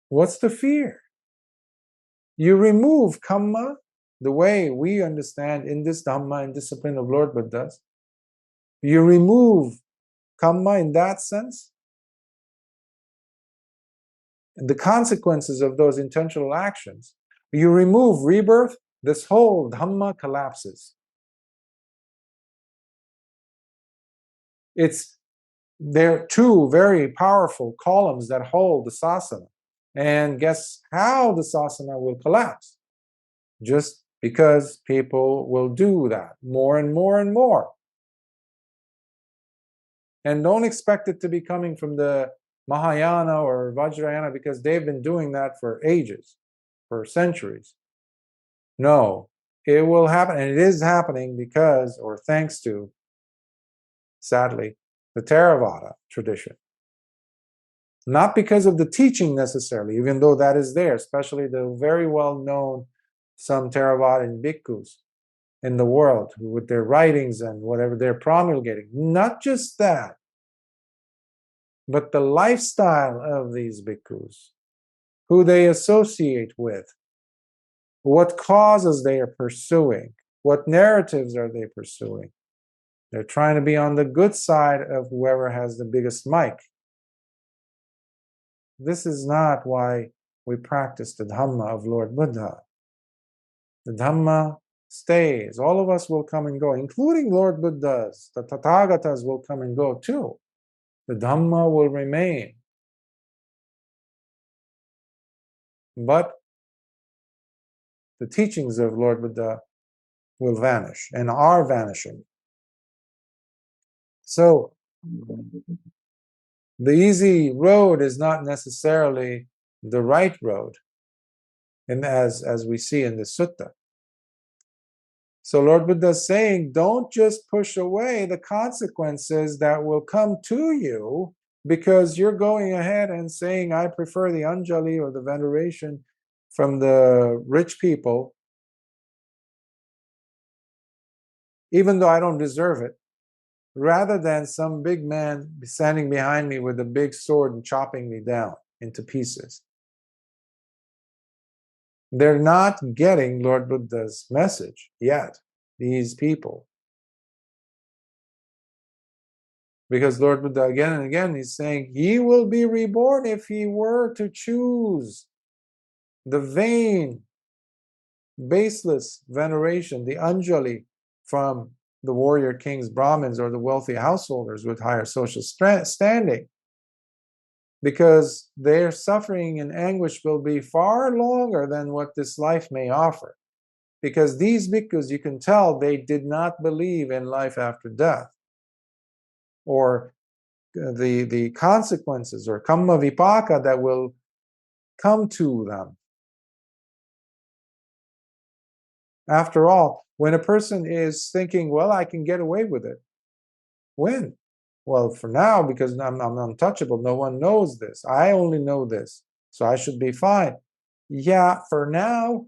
What's the fear? You remove kamma the way we understand in this Dhamma and discipline of Lord Buddha's. You remove kamma in that sense, the consequences of those intentional actions. You remove rebirth, this whole Dhamma collapses. There are two very powerful columns that hold the sasana. And guess how the sasana will collapse? Just because people will do that more and more and more. And don't expect it to be coming from the Mahayana or Vajrayana, because they've been doing that for ages, for centuries. No, it will happen, and it is happening because, or thanks to, sadly, the Theravada tradition. Not because of the teaching necessarily, even though that is there, especially the very well-known some Theravada bhikkhus in the world with their writings and whatever they're promulgating. Not just that, but the lifestyle of these bhikkhus, who they associate with, what causes they are pursuing, what narratives are they pursuing. They're trying to be on the good side of whoever has the biggest mic. This is not why we practice the Dhamma of Lord Buddha. The Dhamma stays. All of us will come and go, including Lord Buddhas. The Tathagatas will come and go too. The Dhamma will remain. But the teachings of Lord Buddha will vanish and are vanishing. So, the easy road is not necessarily the right road, and as we see in the sutta. So Lord Buddha is saying, don't just push away the consequences that will come to you because you're going ahead and saying, I prefer the Anjali or the veneration from the rich people, even though I don't deserve it, rather than some big man standing behind me with a big sword and chopping me down into pieces. They're not getting Lord Buddha's message yet, these people. Because Lord Buddha again and again is saying, he will be reborn if he were to choose the vain, baseless veneration, the Anjali from the warrior kings, Brahmins, or the wealthy householders with higher social standing. Because their suffering and anguish will be far longer than what this life may offer. Because these bhikkhus, you can tell, they did not believe in life after death, or the consequences, or kamma vipaka that will come to them. After all, when a person is thinking, well, I can get away with it, when? Well, for now, because I'm untouchable, no one knows this. I only know this, so I should be fine. Yeah, for now.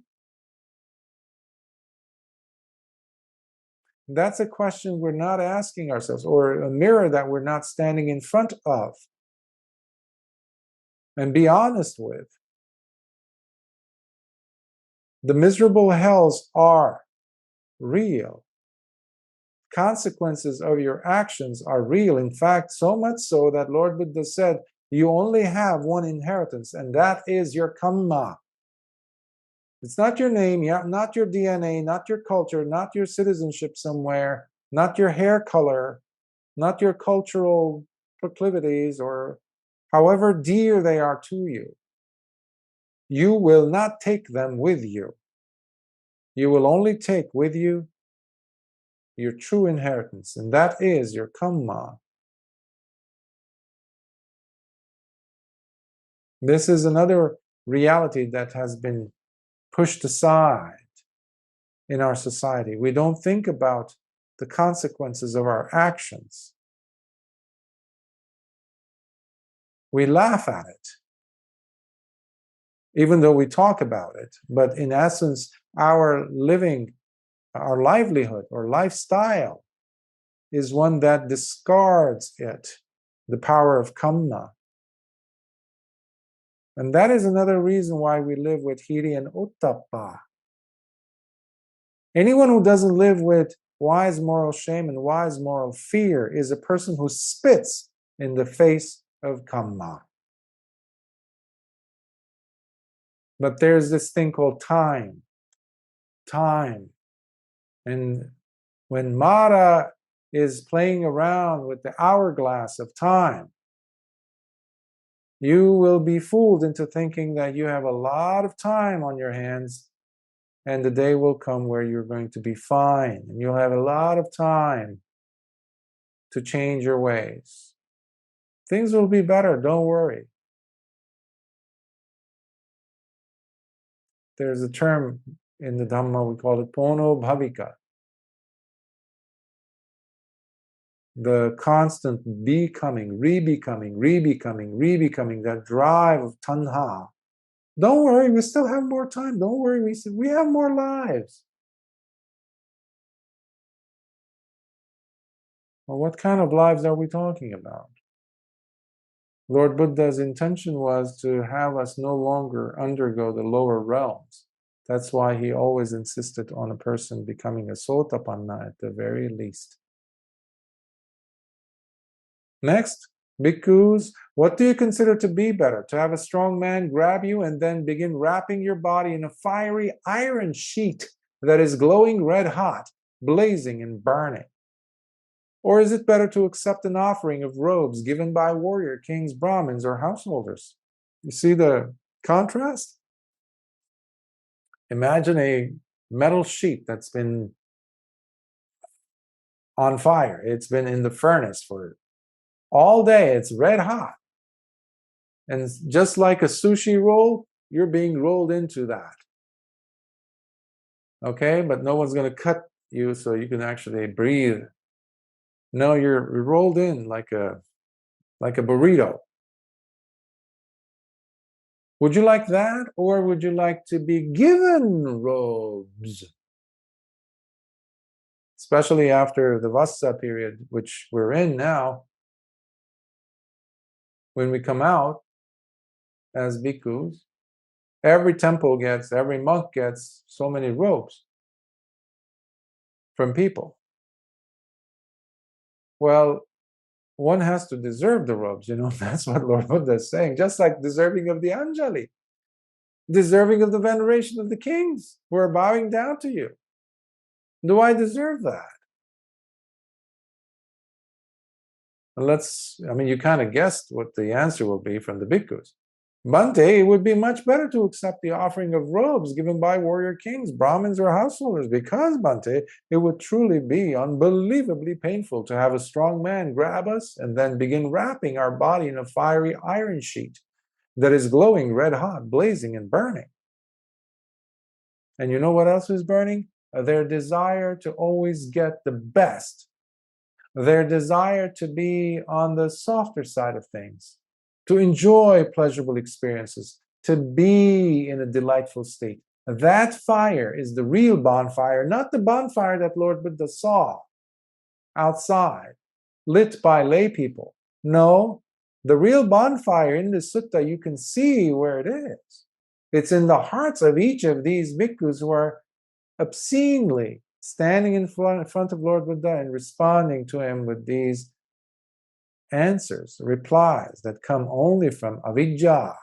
That's a question we're not asking ourselves, or a mirror that we're not standing in front of and be honest with. The miserable hells are real. Consequences of your actions are real. In fact, so much so that Lord Buddha said, you only have one inheritance, and that is your kamma. It's not your name, not your DNA, not your culture, not your citizenship somewhere, not your hair color, not your cultural proclivities or however dear they are to you. You will not take them with you. You will only take with you your true inheritance, and that is your Kamma. This is another reality that has been pushed aside in our society. We don't think about the consequences of our actions. We laugh at it, even though we talk about it. But in essence, our living, our livelihood or lifestyle is one that discards it, the power of Kamma. And that is another reason why we live with Hiri and Uttappa. Anyone who doesn't live with wise moral shame and wise moral fear is a person who spits in the face of Kamma. But there's this thing called time. Time. And when Mara is playing around with the hourglass of time, you will be fooled into thinking that you have a lot of time on your hands, and the day will come where you're going to be fine, and you'll have a lot of time to change your ways. Things will be better, don't worry. There's a term in the Dhamma, we call it Pono Bhavika. The constant becoming, rebecoming, that drive of tanha. Don't worry, we still have more time. Don't worry, we have more lives. Well, what kind of lives are we talking about? Lord Buddha's intention was to have us no longer undergo the lower realms. That's why he always insisted on a person becoming a sotapanna at the very least. Next, bhikkhus, what do you consider to be better? To have a strong man grab you and then begin wrapping your body in a fiery iron sheet that is glowing red hot, blazing and burning? Or is it better to accept an offering of robes given by warrior kings, Brahmins, or householders? You see the contrast? Imagine a metal sheet that's been on fire. It's been in the furnace for all day. It's red hot. And just like a sushi roll, you're being rolled into that. Okay? But no one's going to cut you so you can actually breathe. No, you're rolled in like a burrito. Would you like that, or would you like to be given robes? Especially after the Vassa period, which we're in now. When we come out as bhikkhus, every monk gets so many robes from people. Well, one has to deserve the robes, that's what Lord Buddha is saying, just like deserving of the Anjali, deserving of the veneration of the kings who are bowing down to you. Do I deserve that? And you kind of guessed what the answer will be from the bhikkhus. Bhante, it would be much better to accept the offering of robes given by warrior kings, Brahmins, or householders, because, Bhante, it would truly be unbelievably painful to have a strong man grab us and then begin wrapping our body in a fiery iron sheet that is glowing red hot, blazing and burning. And you know what else is burning? Their desire to always get the best. Their desire to be on the softer side of things, to enjoy pleasurable experiences, to be in a delightful state. That fire is the real bonfire, not the bonfire that Lord Buddha saw outside, lit by lay people. No, the real bonfire in the sutta, you can see where it is. It's in the hearts of each of these bhikkhus who are obscenely standing in front of Lord Buddha and responding to him with these answers, replies that come only from avidya.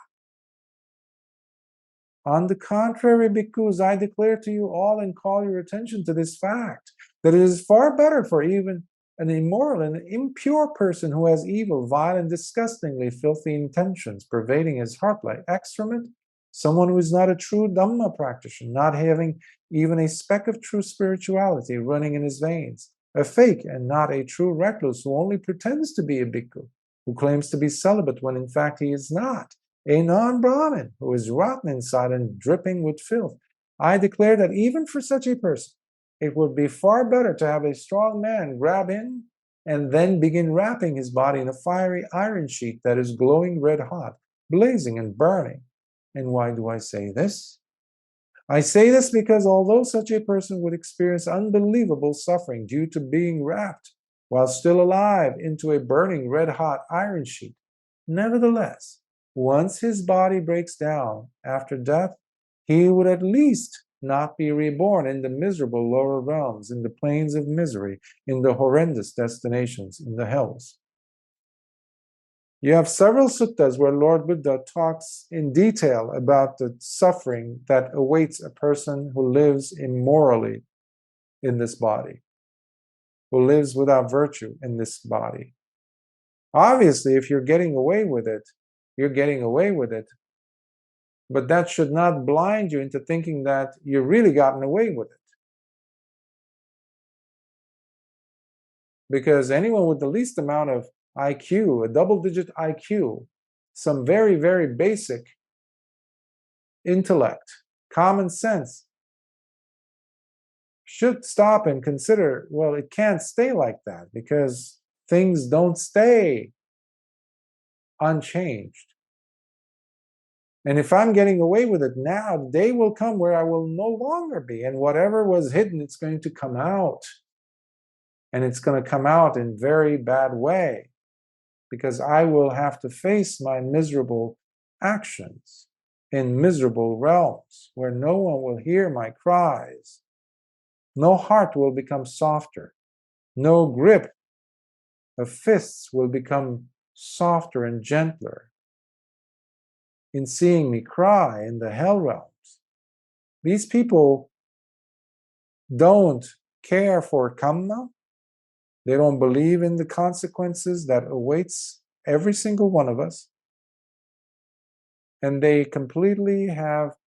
On the contrary, bhikkhus, I declare to you all and call your attention to this fact, that it is far better for even an immoral and impure person who has evil, vile, and disgustingly filthy intentions pervading his heart like excrement, someone who is not a true Dhamma practitioner, not having even a speck of true spirituality running in his veins, a fake and not a true recluse who only pretends to be a bhikkhu, who claims to be celibate when in fact he is not, a non-Brahmin who is rotten inside and dripping with filth. I declare that even for such a person, it would be far better to have a strong man grab in and then begin wrapping his body in a fiery iron sheet that is glowing red hot, blazing and burning. And why do I say this? I say this because although such a person would experience unbelievable suffering due to being wrapped while still alive into a burning red-hot iron sheet, nevertheless, once his body breaks down after death, he would at least not be reborn in the miserable lower realms, in the plains of misery, in the horrendous destinations, in the hells. You have several suttas where Lord Buddha talks in detail about the suffering that awaits a person who lives immorally in this body, who lives without virtue in this body. Obviously, if you're getting away with it, you're getting away with it. But that should not blind you into thinking that you've really gotten away with it. Because anyone with the least amount of IQ, a double-digit IQ, some very, very basic intellect, common sense, should stop and consider, well, it can't stay like that because things don't stay unchanged. And if I'm getting away with it now, the day will come where I will no longer be. And whatever was hidden, it's going to come out. And it's going to come out in a very bad way. Because I will have to face my miserable actions in miserable realms where no one will hear my cries. No heart will become softer. No grip of fists will become softer and gentler in seeing me cry in the hell realms. These people don't care for karma. They don't believe in the consequences that awaits every single one of us. And they completely have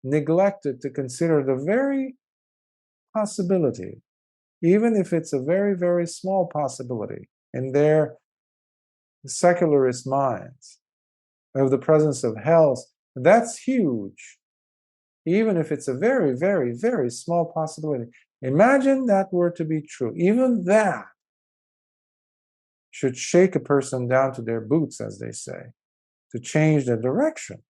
neglected to consider the very possibility, even if it's a very, very small possibility in their secularist minds, of the presence of hells. That's huge, even if it's a very, very, very small possibility. Imagine that were to be true. Even that should shake a person down to their boots, as they say, to change their direction.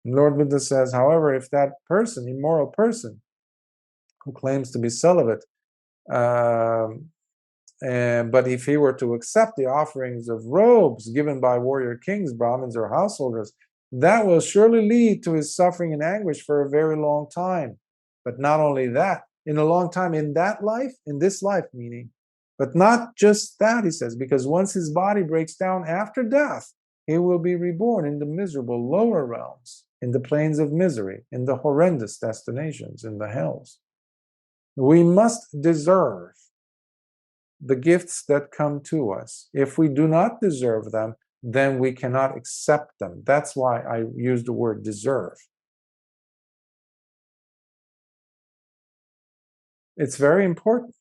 And Lord Buddha says, however, if that person, immoral person, who claims to be celibate, but if he were to accept the offerings of robes given by warrior kings, Brahmins, or householders, that will surely lead to his suffering and anguish for a very long time. But not only that, in a long time, in that life, in this life, meaning, but not just that, he says, because once his body breaks down after death, he will be reborn in the miserable lower realms, in the plains of misery, in the horrendous destinations, in the hells. We must deserve the gifts that come to us. If we do not deserve them, then we cannot accept them. That's why I use the word deserve. It's very important.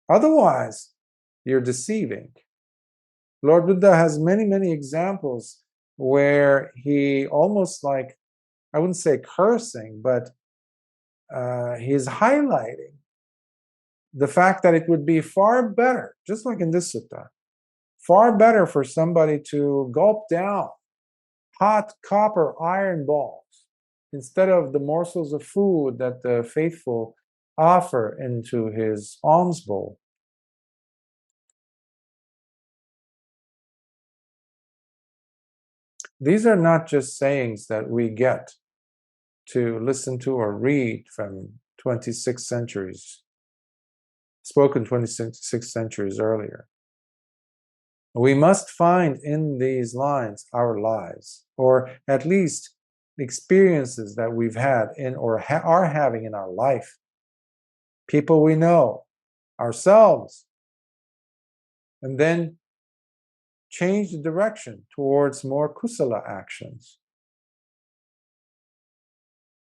Otherwise, you're deceiving. Lord Buddha has many, many examples where he almost like, I wouldn't say cursing, but he's highlighting the fact that it would be far better, just like in this sutta, far better for somebody to gulp down hot copper iron balls instead of the morsels of food that the faithful offer into his alms bowl. These are not just sayings that we get to listen to or read from 26 centuries, spoken 26 centuries earlier. We must find in these lines our lives, or at least experiences that we've had in or are having in our life. people we know, ourselves, and then change the direction towards more kusala actions.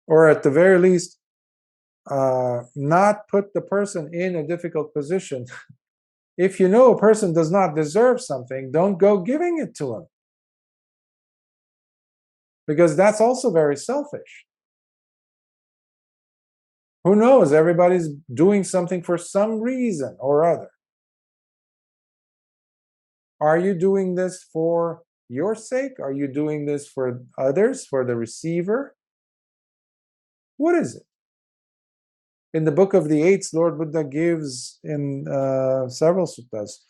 Or at the very least, not put the person in a difficult position. If you know a person does not deserve something, don't go giving it to him. Because that's also very selfish. Who knows? Everybody's doing something for some reason or other. Are you doing this for your sake? Are you doing this for others, for the receiver? What is it? In the Book of the Eights, Lord Buddha gives in several suttas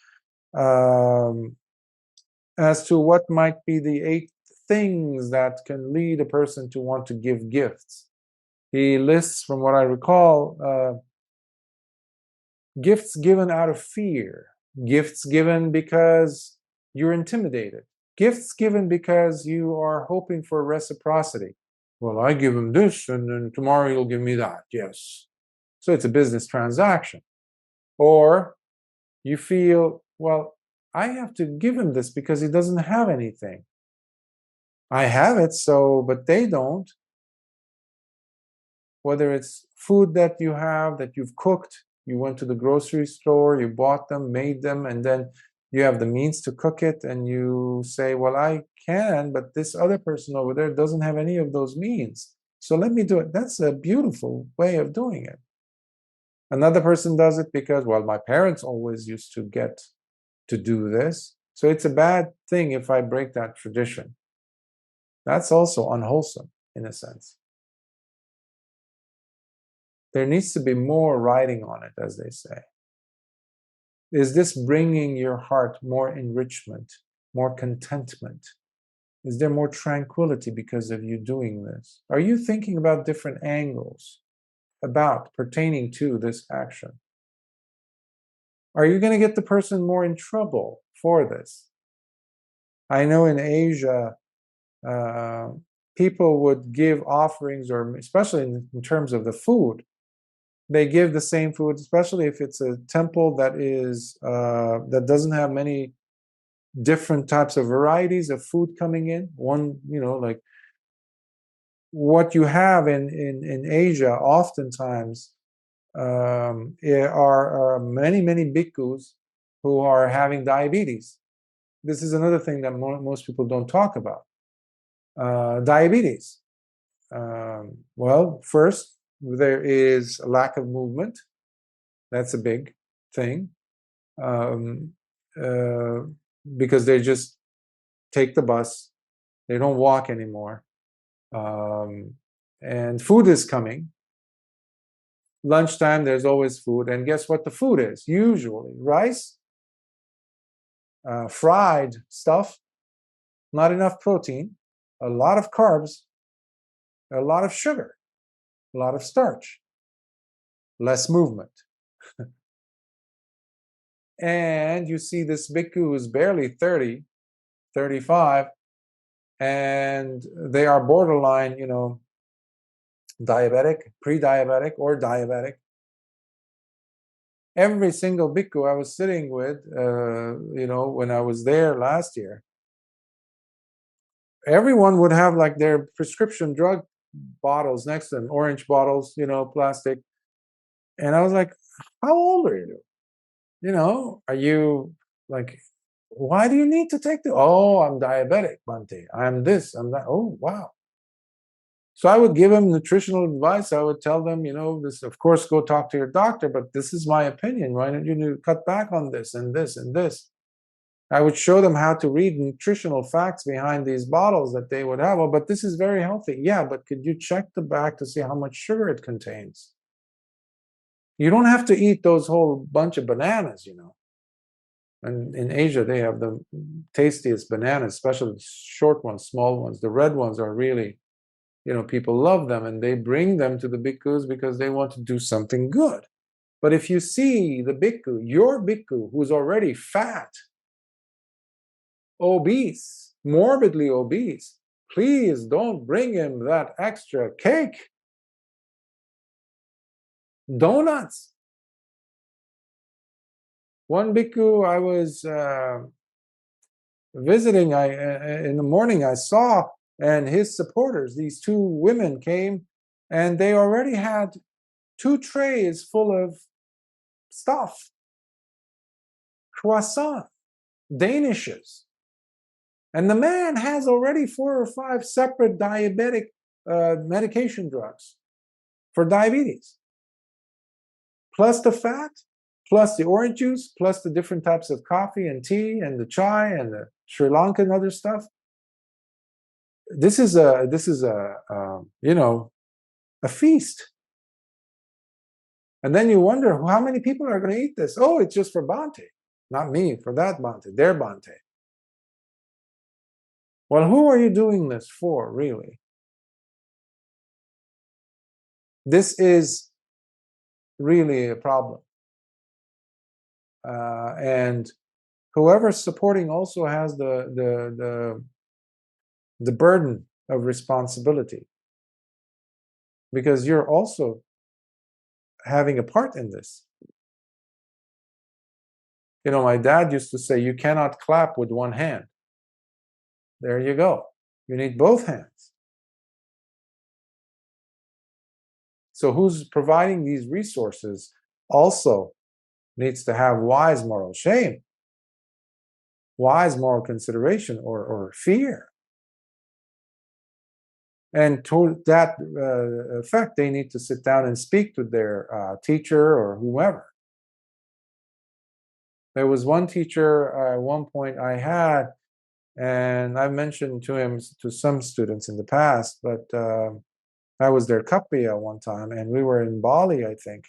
as to what might be the 8 things that can lead a person to want to give gifts. He lists, from what I recall, gifts given out of fear, gifts given because you're intimidated, gifts given because you are hoping for reciprocity. Well, I give him this, and then tomorrow you'll give me that. Yes. So it's a business transaction. Or you feel, well, I have to give him this because he doesn't have anything. I have it, so, but they don't. Whether it's food that you have, that you've cooked, you went to the grocery store, you bought them, made them, and then you have the means to cook it, and you say, well, I can, but this other person over there doesn't have any of those means. So let me do it. That's a beautiful way of doing it. Another person does it because, well, my parents always used to get to do this. So it's a bad thing if I break that tradition. That's also unwholesome, in a sense. There needs to be more writing on it, as they say. Is this bringing your heart more enrichment, more contentment? Is there more tranquility because of you doing this? Are you thinking about different angles about pertaining to this action? Are you going to get the person more in trouble for this? I know in Asia, people would give offerings, or especially in terms of the food, they give the same food, especially if it's a temple that is that doesn't have many different types of varieties of food coming in. One, like what you have in Asia, oftentimes are many bhikkhus who are having diabetes. This is another thing that most people don't talk about. Diabetes. Well, first, there is a lack of movement. That's a big thing. Because they just take the bus. They don't walk anymore. And food is coming. Lunchtime, there's always food. And guess what the food is? Usually rice, fried stuff, not enough protein, a lot of carbs, a lot of sugar, a lot of starch, less movement. And you see this bhikkhu who's barely 30, 35, and they are borderline, diabetic, pre-diabetic, or diabetic. Every single bhikkhu I was sitting with, when I was there last year, everyone would have like their prescription drug bottles next to them, orange bottles, plastic. And I was like, how old are you? Are you like, why do you need to take I'm diabetic, Bhante. I'm this, I'm that. Oh, wow. So I would give them nutritional advice. I would tell them, this, of course, go talk to your doctor, but this is my opinion. Why don't you cut back on this and this and this? I would show them how to read nutritional facts behind these bottles that they would have. Oh, but this is very healthy. Yeah, but could you check the back to see how much sugar it contains? You don't have to eat those whole bunch of bananas, And in Asia, they have the tastiest bananas, especially the short ones, small ones. The red ones are really, people love them, and they bring them to the bhikkhus because they want to do something good. But if you see the bhikkhu, your bhikkhu, who's already fat, obese, morbidly obese, please don't bring him that extra cake, donuts, One bhikkhu I was visiting, in the morning I saw, and his supporters, these two women came, and they already had 2 trays full of stuff, croissant, danishes. And the man has already 4 or 5 separate diabetic medication drugs for diabetes, plus the fat, plus the orange juice, plus the different types of coffee and tea and the chai and the Sri Lankan other stuff. This is a feast. And then you wonder, how many people are going to eat this? Oh, it's just for Bhante. Not me, for that Bhante, their Bhante. Well, who are you doing this for, really? This is really a problem. And whoever's supporting also has the burden of responsibility, because you're also having a part in this. My dad used to say, you cannot clap with one hand. There you go. You need both hands. So who's providing these resources also needs to have wise moral shame, wise moral consideration, or fear. And to that effect, they need to sit down and speak to their teacher or whoever. There was one teacher at one point I had, and I mentioned to some students in the past, but I was their Kappiya one time, and we were in Bali, I think.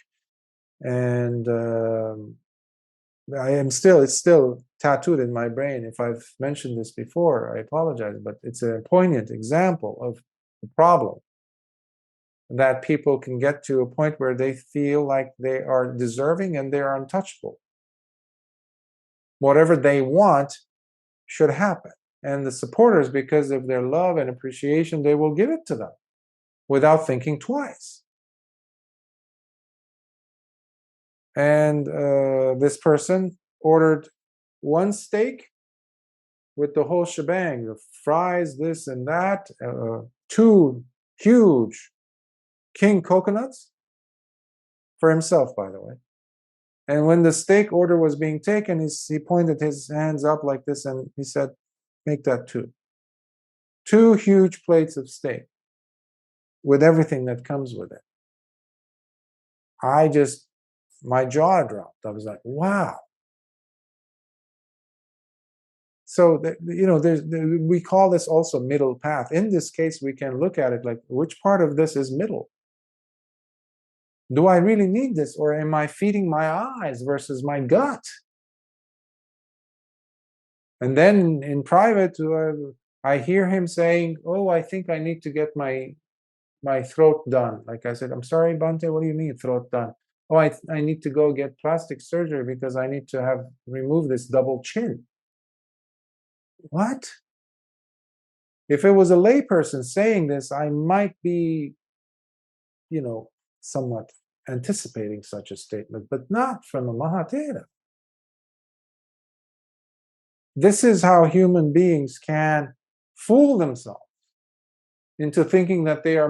And it's still tattooed in my brain. If I've mentioned this before, I apologize, but it's a poignant example of the problem, that people can get to a point where they feel like they are deserving and they are untouchable. Whatever they want should happen. And the supporters, because of their love and appreciation, they will give it to them without thinking twice. And this person ordered 1 steak with the whole shebang, the fries, this and that, 2 huge king coconuts, for himself, by the way. And when the steak order was being taken, he pointed his hands up like this, and he said, make that 2. 2 huge plates of steak with everything that comes with it. My jaw dropped. I was like, wow. So, we call this also middle path. In this case, we can look at it like, which part of this is middle? Do I really need this, or am I feeding my eyes versus my gut? And then in private, I hear him saying, oh, I think I need to get my throat done. Like I said, I'm sorry, Bhante, what do you mean throat done? Oh, I need to go get plastic surgery because I need to remove this double chin. What? If it was a layperson saying this, I might be, somewhat anticipating such a statement, but not from a Mahatera. This is how human beings can fool themselves into thinking that they are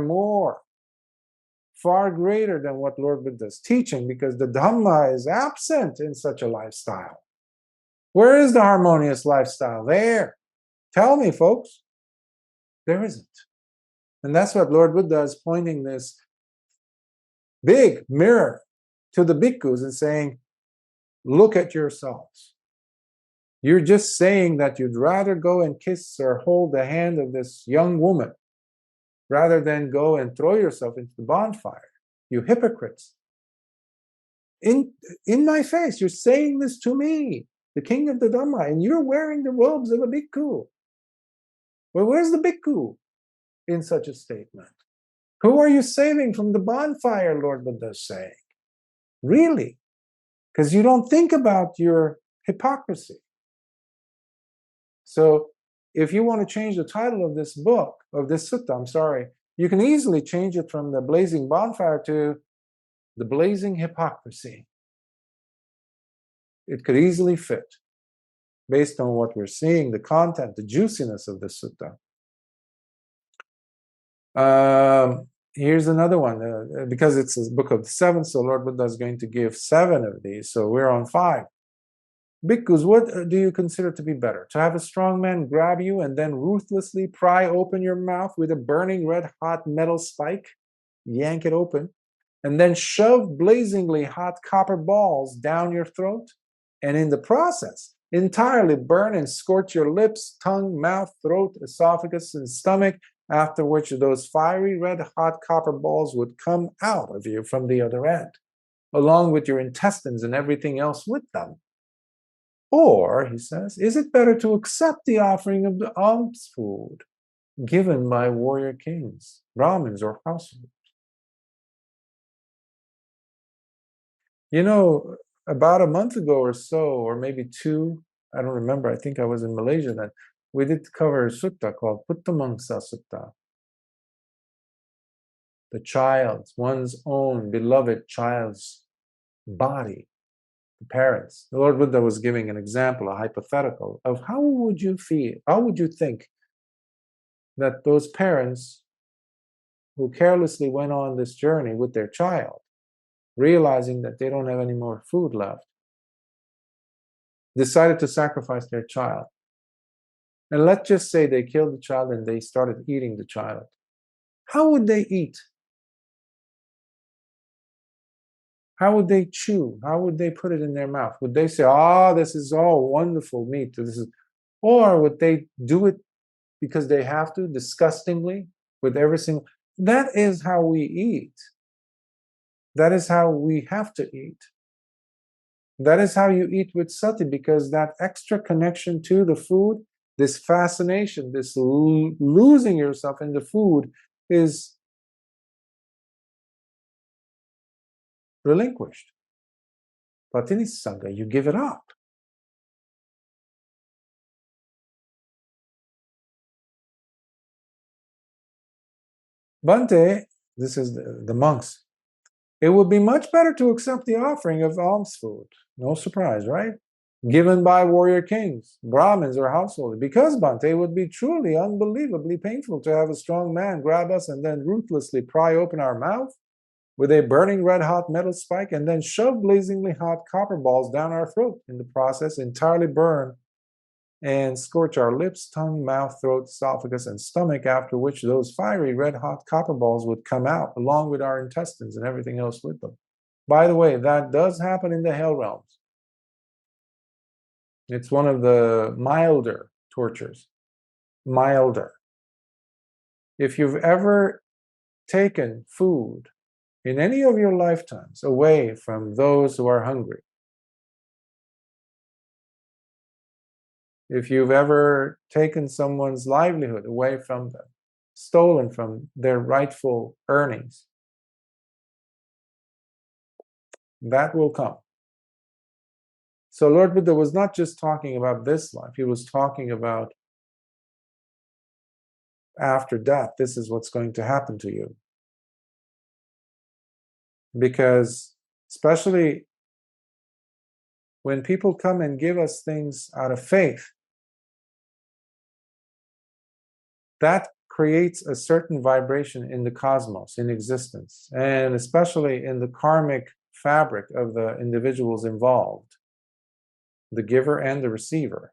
far greater than what Lord Buddha is teaching, because the Dhamma is absent in such a lifestyle. Where is the harmonious lifestyle? There. Tell me, folks. There isn't. And that's what Lord Buddha is pointing this big mirror to the bhikkhus and saying, look at yourselves. You're just saying that you'd rather go and kiss or hold the hand of this young woman rather than go and throw yourself into the bonfire. You hypocrites. In my face, you're saying this to me, the king of the Dhamma, and you're wearing the robes of a bhikkhu. Well, where's the bhikkhu in such a statement? Who are you saving from the bonfire, Lord Buddha is saying? Really? Because you don't think about your hypocrisy. So if you want to change the title of this book, of this sutta, you can easily change it from the Blazing Bonfire to the Blazing Hypocrisy. it could easily fit based on what we're seeing, the content, the juiciness of the sutta. Here's another one, because it's a book of the seven, so Lord Buddha is going to give 7 of these, so we're on 5. Bhikkhus, what do you consider to be better? To have a strong man grab you and then ruthlessly pry open your mouth with a burning red-hot metal spike, yank it open, and then shove blazingly hot copper balls down your throat, and in the process, entirely burn and scorch your lips, tongue, mouth, throat, esophagus, and stomach, after which those fiery red-hot copper balls would come out of you from the other end, along with your intestines and everything else with them? Or, he says, is it better to accept the offering of the alms food given by warrior kings, Brahmins, or households? You know, about a month ago or so, or maybe 2, I don't remember, I think I was in Malaysia then, we did cover a sutta called Puttamangsa Sutta. The child's, one's own beloved child's body. Parents. The Lord Buddha was giving an example, a hypothetical of how would you feel, how would you think that those parents who carelessly went on this journey with their child, realizing that they don't have any more food left, decided to sacrifice their child. And let's just say they killed the child and they started eating the child. How would they eat? How would they chew? How would they put it in their mouth? Would they say, this is all wonderful meat? Or would they do it because they have to, disgustingly, with every single... That is how we eat. That is how we have to eat. That is how you eat with sati, because that extra connection to the food, this fascination, this losing yourself in the food is relinquished. Patinisanga, you give it up. Bhante, this is the monks, it would be much better to accept the offering of alms food. No surprise, right? Given by warrior kings, Brahmins, or householders. Because, Bhante, it would be truly unbelievably painful to have a strong man grab us and then ruthlessly pry open our mouth with a burning red-hot metal spike and then shove blazingly hot copper balls down our throat, in the process entirely burn and scorch our lips, tongue, mouth, throat, esophagus, and stomach, after which those fiery red-hot copper balls would come out, along with our intestines and everything else with them. By the way, that does happen in the hell realms. It's one of the milder tortures. Milder. If you've ever taken food in any of your lifetimes away from those who are hungry, if you've ever taken someone's livelihood away from them, stolen from their rightful earnings, that will come. So Lord Buddha was not just talking about this life, he was talking about after death, this is what's going to happen to you. Because especially when people come and give us things out of faith, that creates a certain vibration in the cosmos, in existence, and especially in the karmic fabric of the individuals involved, the giver and the receiver,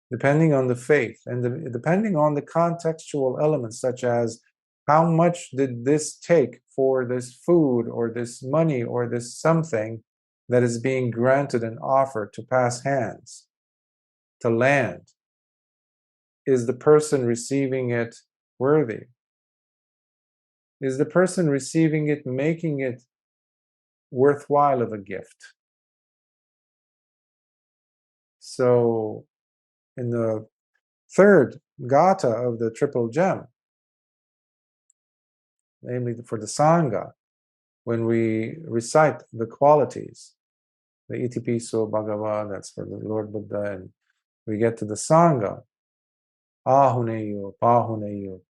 depending on the faith and depending on the contextual elements, such as how much did this take for this food or this money or this something that is being granted and offered to pass hands, to land. Is the person receiving it worthy? Is the person receiving it making it worthwhile of a gift? So in the third gata of the triple gem, namely for the Sangha, when we recite the qualities, the Itipiso Bhagava, that's for the Lord Buddha, and we get to the Sangha, Ahuneyo, Pahuneyo,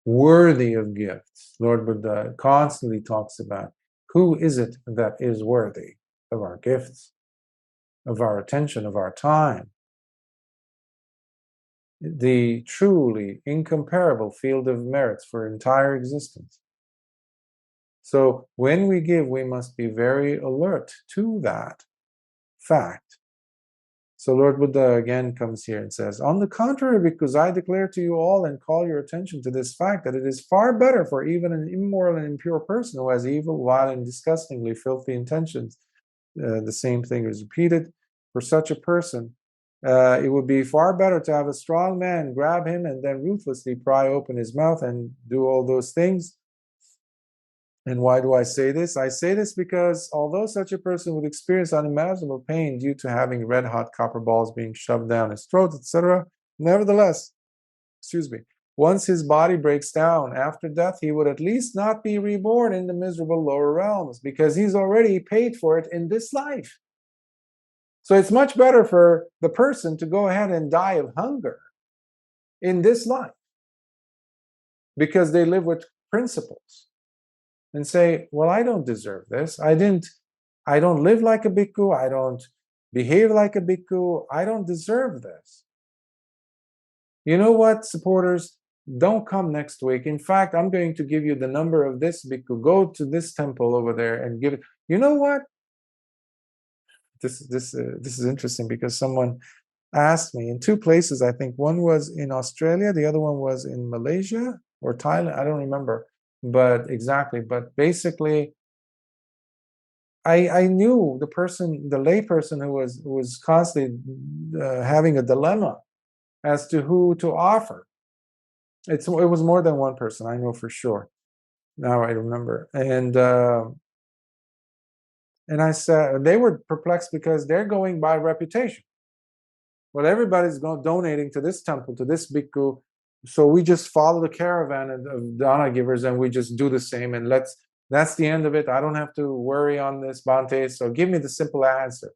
worthy of gifts. Lord Buddha constantly talks about who is it that is worthy. of our gifts, of our attention, of our time, the truly incomparable field of merits for entire existence. So when we give, we must be very alert to that fact. So Lord Buddha again comes here and says, on the contrary, because I declare to you all and call your attention to this fact, that it is far better for even an immoral and impure person who has evil, vile, and disgustingly filthy intentions. The same thing is repeated. For such a person, it would be far better to have a strong man grab him and then ruthlessly pry open his mouth and do all those things. And why do I say this? I say this because although such a person would experience unimaginable pain due to having red-hot copper balls being shoved down his throat, etc., nevertheless, once his body breaks down after death, he would at least not be reborn in the miserable lower realms, because he's already paid for it in this life. So it's much better for the person to go ahead and die of hunger in this life, because they live with principles and say, well, I don't deserve this. I don't live like a bhikkhu. I don't behave like a bhikkhu. I don't deserve this. You know what, supporters? Don't come next week. In fact, I'm going to give you the number of this bhikkhu. Go to this temple over there and give it. You know what? This is interesting, because someone asked me in two places. I think one was in Australia, the other one was in Malaysia or Thailand. I don't remember. But basically, I knew the person, the lay person, who was constantly having a dilemma as to who to offer. It was more than one person, I know for sure. Now I remember, and I said, they were perplexed because they're going by reputation. Well, everybody's donating to this temple, to this bhikkhu. So we just follow the caravan of dana givers and we just do the same, and that's the end of it. I don't have to worry on this, Bhante. So give me the simple answer.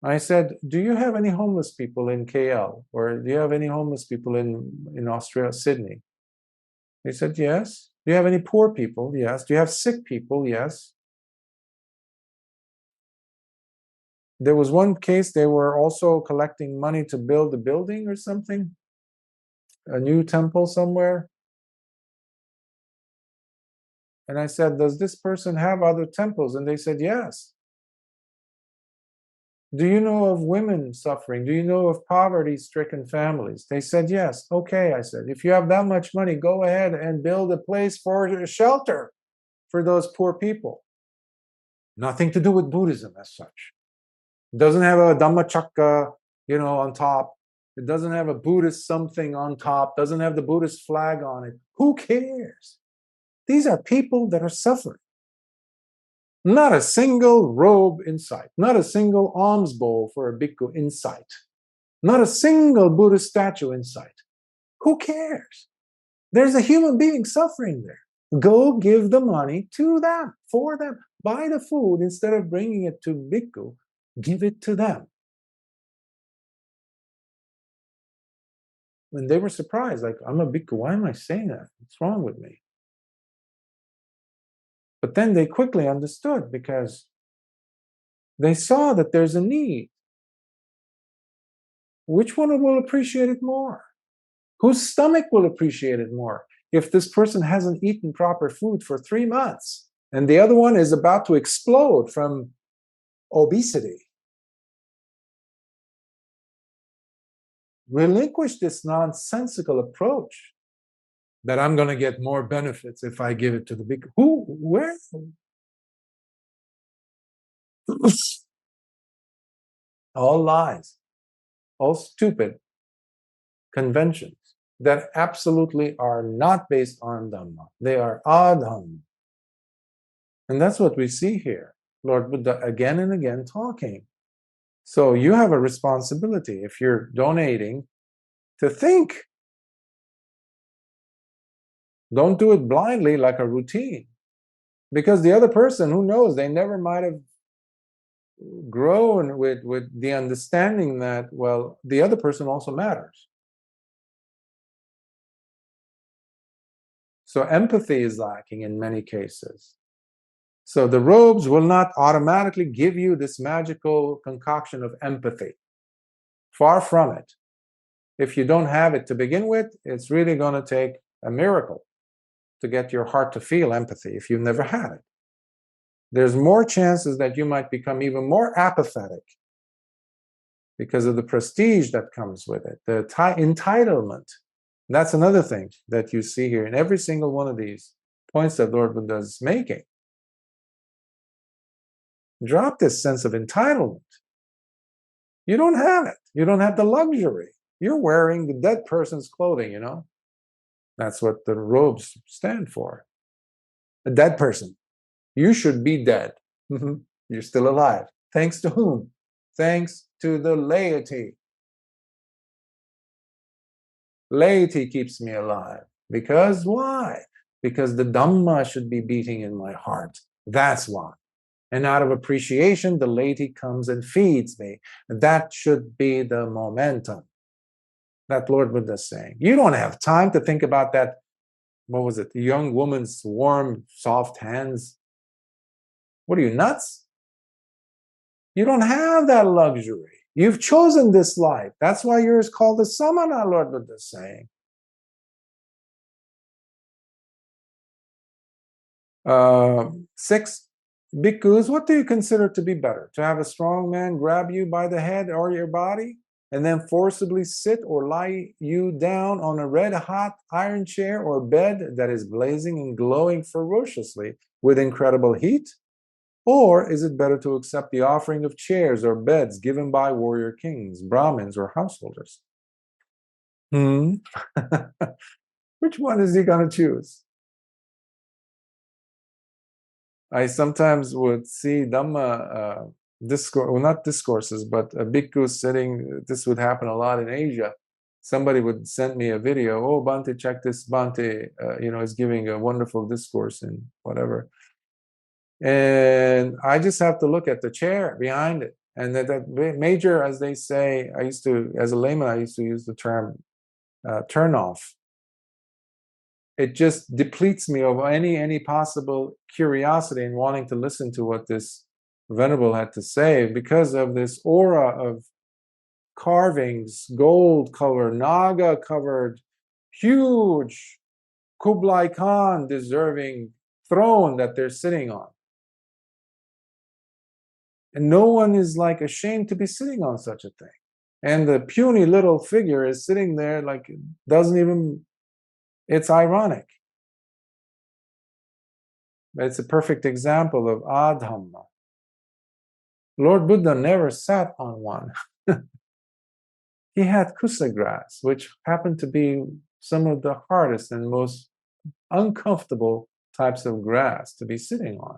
I said, do you have any homeless people in KL? Or do you have any homeless people in Australia, Sydney? They said, yes. Do you have any poor people? Yes. Do you have sick people? Yes. There was one case, they were also collecting money to build a building or something, a new temple somewhere. And I said, does this person have other temples? And they said, yes. Do you know of women suffering? Do you know of poverty-stricken families? They said, yes. Okay, I said, if you have that much money, go ahead and build a place for a shelter for those poor people. Nothing to do with Buddhism as such. It doesn't have a Dhammachakra, on top. It doesn't have a Buddhist something on top. Doesn't have the Buddhist flag on it. Who cares? These are people that are suffering. Not a single robe in sight. Not a single alms bowl for a bhikkhu in sight. Not a single Buddhist statue in sight. Who cares? There's a human being suffering there. Go give the money to them, for them. Buy the food instead of bringing it to bhikkhu. Give it to them. And they were surprised, like, I'm a bhikkhu. Why am I saying that? What's wrong with me? But then they quickly understood, because they saw that there's a need. Which one will appreciate it more? Whose stomach will appreciate it more? If this person hasn't eaten proper food for 3 months, and the other one is about to explode from obesity. Relinquish this nonsensical approach that I'm going to get more benefits if I give it to the bhikkhu. Who? Where? All lies, all stupid conventions that absolutely are not based on Dhamma. They are adhamma. And that's what we see here. Lord Buddha again and again talking. So you have a responsibility, if you're donating, to think. Don't do it blindly like a routine. Because the other person, who knows, they never might have grown with the understanding that, well, the other person also matters. So empathy is lacking in many cases. So the robes will not automatically give you this magical concoction of empathy. Far from it. If you don't have it to begin with, it's really going to take a miracle to get your heart to feel empathy if you've never had it. There's more chances that you might become even more apathetic because of the prestige that comes with it, the entitlement. That's another thing that you see here in every single one of these points that Lord Buddha is making. Drop this sense of entitlement. You don't have it. You don't have the luxury. You're wearing the dead person's clothing, you know. That's what the robes stand for. A dead person. You should be dead. You're still alive. Thanks to whom? Thanks to the laity. Laity keeps me alive. Because why? Because the Dhamma should be beating in my heart. That's why. And out of appreciation, the laity comes and feeds me. That should be the momentum that Lord Buddha is saying. You don't have time to think about that, what was it, the young woman's warm, soft hands. What are you, nuts? You don't have that luxury. You've chosen this life. That's why yours called the samana, Lord Buddha is saying. Six, Bhikkhus, what do you consider to be better? To have a strong man grab you by the head or your body and then forcibly sit or lie you down on a red-hot iron chair or bed that is blazing and glowing ferociously with incredible heat? Or is it better to accept the offering of chairs or beds given by warrior kings, Brahmins, or householders? Which one is he going to choose? I sometimes would see Dhamma discourse, well, not discourses, but a bhikkhu sitting. This would happen a lot in Asia. Somebody would send me a video. Oh, Bhante, check this. Bhante, is giving a wonderful discourse and whatever. And I just have to look at the chair behind it. And that major, as they say, as a layman, I used to use the term turn off. It just depletes me of any possible curiosity in wanting to listen to what this venerable had to say because of this aura of carvings, gold covered, naga covered, huge Kublai Khan deserving throne that they're sitting on. And no one is like ashamed to be sitting on such a thing. And the puny little figure is sitting there like doesn't even, it's ironic. It's a perfect example of adhamma. Lord Buddha never sat on one. He had kusa grass, which happened to be some of the hardest and most uncomfortable types of grass to be sitting on.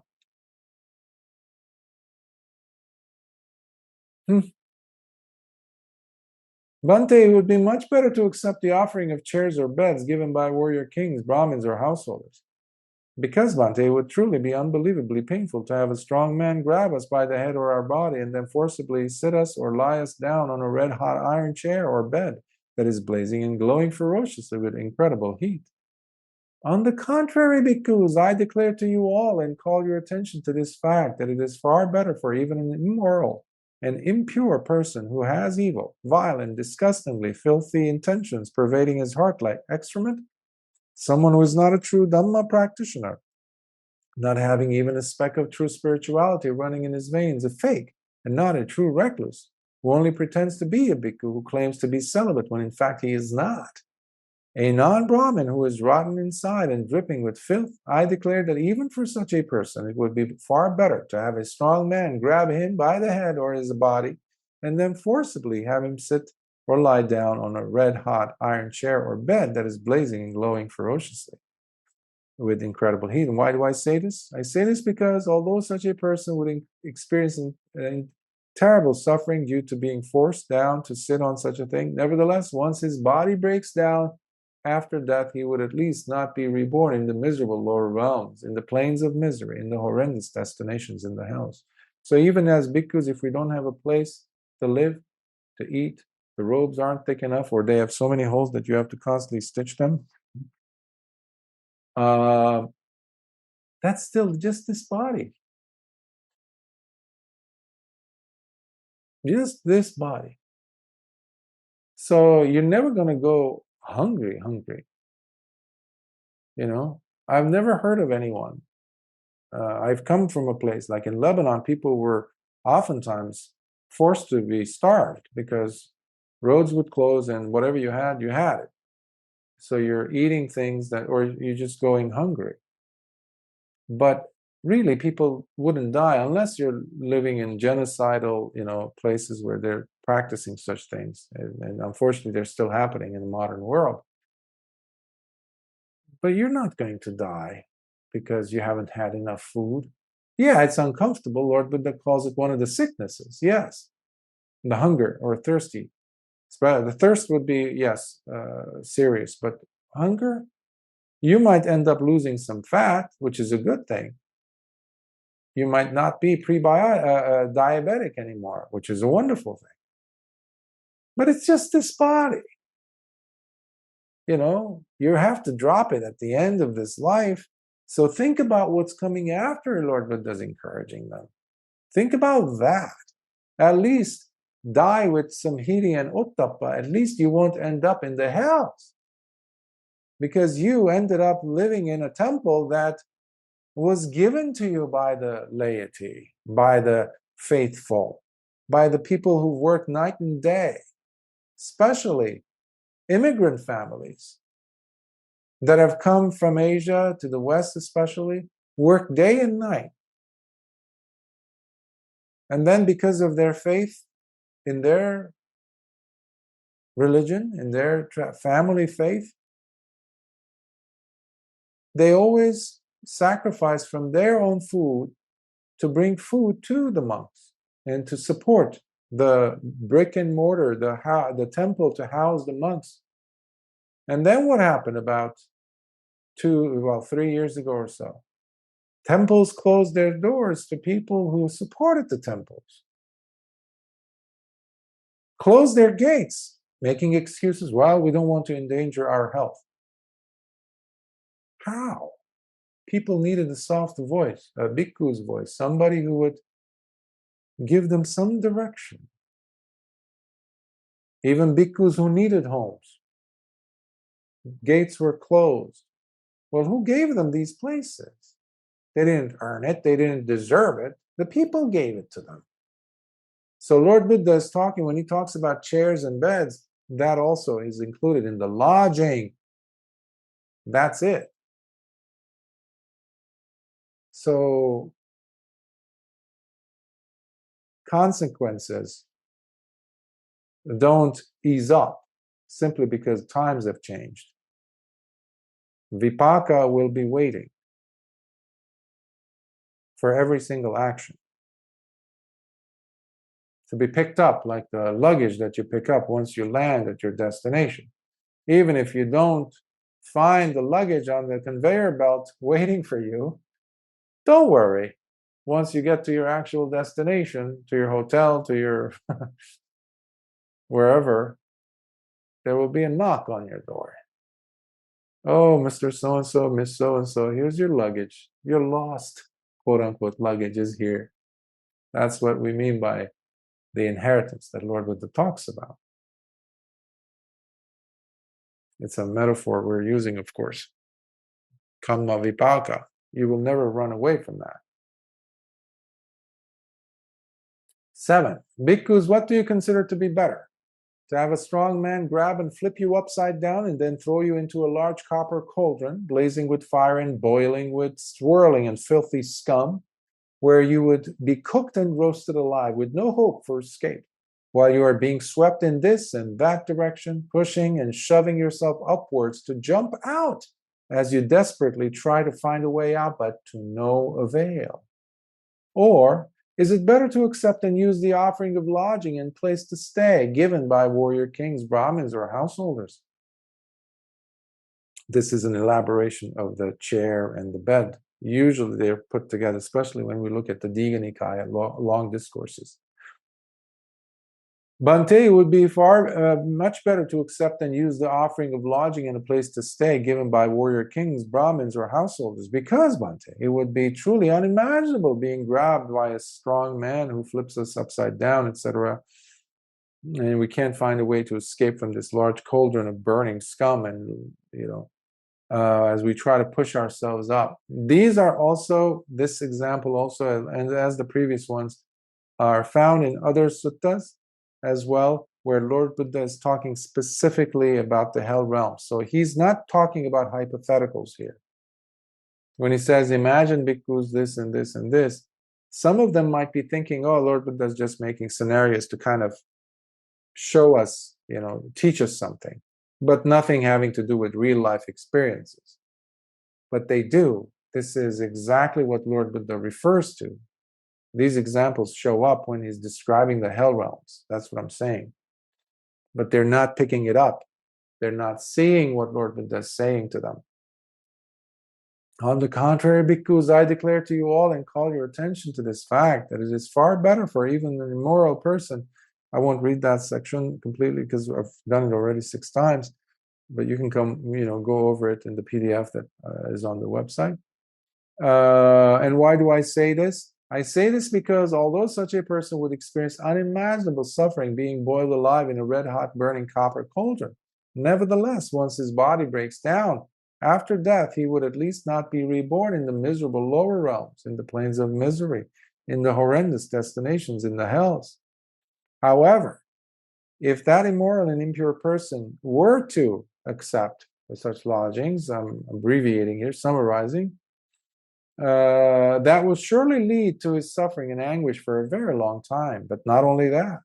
Bhante, it would be much better to accept the offering of chairs or beds given by warrior kings, Brahmins, or householders. Because, Bhante, it would truly be unbelievably painful to have a strong man grab us by the head or our body and then forcibly sit us or lie us down on a red-hot iron chair or bed that is blazing and glowing ferociously with incredible heat. On the contrary, Bhikkhus, I declare to you all and call your attention to this fact that it is far better for even an immoral and impure person who has evil, vile, and disgustingly filthy intentions pervading his heart like excrement, someone who is not a true Dhamma practitioner, not having even a speck of true spirituality running in his veins, a fake and not a true recluse, who only pretends to be a bhikkhu, who claims to be celibate when in fact he is not, a non-Brahmin who is rotten inside and dripping with filth. I declare that even for such a person, it would be far better to have a strong man grab him by the head or his body and then forcibly have him sit or lie down on a red-hot iron chair or bed that is blazing and glowing ferociously with incredible heat. And why do I say this? I say this because although such a person would experience terrible suffering due to being forced down to sit on such a thing, nevertheless, once his body breaks down, after death, he would at least not be reborn in the miserable lower realms, in the plains of misery, in the horrendous destinations in the hells. So even as bhikkhus, if we don't have a place to live, to eat, the robes aren't thick enough, or they have so many holes that you have to constantly stitch them, that That's still just this body. Just this body. So you're never going to go hungry. I've never heard of anyone. I've come from a place like in Lebanon, people were oftentimes forced to be starved because roads would close and whatever you had it. So you're eating things or you're just going hungry. But really, people wouldn't die unless you're living in genocidal, places where they're practicing such things. And unfortunately, they're still happening in the modern world. But you're not going to die because you haven't had enough food. Yeah, it's uncomfortable. Lord Buddha calls it one of the sicknesses. Yes, the hunger or thirsty. The thirst would be, yes, serious. But hunger, you might end up losing some fat, which is a good thing. You might not be diabetic anymore, which is a wonderful thing. But it's just this body. You have to drop it at the end of this life. So think about what's coming after. Lord Buddha's encouraging them. Think about that. At least die with some hiri and uttapa. At least you won't end up in the hells. Because you ended up living in a temple that was given to you by the laity, by the faithful, by the people who work night and day, especially immigrant families that have come from Asia to the West especially, work day and night. And then because of their faith in their religion, in their family faith, they always sacrifice from their own food to bring food to the monks and to support the brick and mortar, the temple to house the monks. And then what happened about 3 years ago or so? Temples closed their doors to people who supported the temples. Closed their gates, making excuses. Well, we don't want to endanger our health. How? People needed a soft voice, a bhikkhu's voice, somebody who would give them some direction. Even bhikkhus who needed homes. Gates were closed. Well, who gave them these places? They didn't earn it. They didn't deserve it. The people gave it to them. So Lord Buddha is talking, when he talks about chairs and beds, that also is included in the lodging. That's it. So consequences don't ease up simply because times have changed. Vipaka will be waiting for every single action to be picked up, like the luggage that you pick up once you land at your destination. Even if you don't find the luggage on the conveyor belt waiting for you, don't worry. Once you get to your actual destination, to your hotel, to your wherever, there will be a knock on your door. Oh, Mr. So-and-so, Miss So-and-so, here's your luggage. Your lost, quote-unquote, luggage is here. That's what we mean by the inheritance that Lord Buddha talks about. It's a metaphor we're using, of course. Kamma vipaka. You will never run away from that. 7. Bhikkhus, what do you consider to be better? To have a strong man grab and flip you upside down and then throw you into a large copper cauldron, blazing with fire and boiling with swirling and filthy scum, where you would be cooked and roasted alive with no hope for escape, while you are being swept in this and that direction, pushing and shoving yourself upwards to jump out as you desperately try to find a way out, but to no avail? Or is it better to accept and use the offering of lodging and place to stay given by warrior kings, Brahmins, or householders? This is an elaboration of the chair and the bed. Usually they're put together, especially when we look at the Digha Nikaya long discourses. Bhante, it would be far much better to accept and use the offering of lodging and a place to stay given by warrior kings, Brahmins, or householders, because, Bhante, it would be truly unimaginable being grabbed by a strong man who flips us upside down, etc. And we can't find a way to escape from this large cauldron of burning scum, and as we try to push ourselves up. These are also, this example also, and as the previous ones, are found in other suttas as well, where Lord Buddha is talking specifically about the hell realm. So he's not talking about hypotheticals here. When he says, imagine bhikkhus this and this and this, some of them might be thinking, oh, Lord Buddha is just making scenarios to kind of show us, teach us something, but nothing having to do with real life experiences. But they do. This is exactly what Lord Buddha refers to. These examples show up when he's describing the hell realms. That's what I'm saying. But they're not picking it up. They're not seeing what Lord Buddha is saying to them. On the contrary, bhikkhus, I declare to you all and call your attention to this fact that it is far better for even an immoral person. I won't read that section completely because I've done it already 6 times, but you can come, go over it in the PDF that is on the website. And why do I say this? I say this because although such a person would experience unimaginable suffering being boiled alive in a red-hot burning copper cauldron, nevertheless, once his body breaks down, after death, he would at least not be reborn in the miserable lower realms, in the plains of misery, in the horrendous destinations, in the hells. However, if that immoral and impure person were to accept such lodgings, I'm abbreviating here, summarizing, that will surely lead to his suffering and anguish for a very long time. But not only that,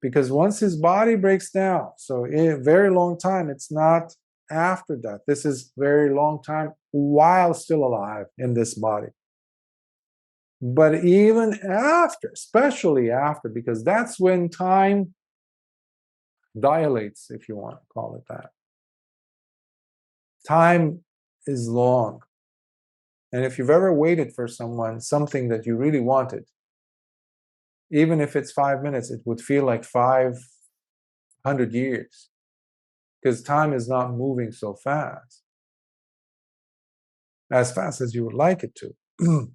because once his body breaks down, so in a very long time, it's not after death. This is very long time while still alive in this body. But even after, especially after, because that's when time dilates, if you want to call it that. Time is long. And if you've ever waited for someone, something that you really wanted, even if it's 5 minutes, it would feel like 500 years, because time is not moving so fast, as you would like it to.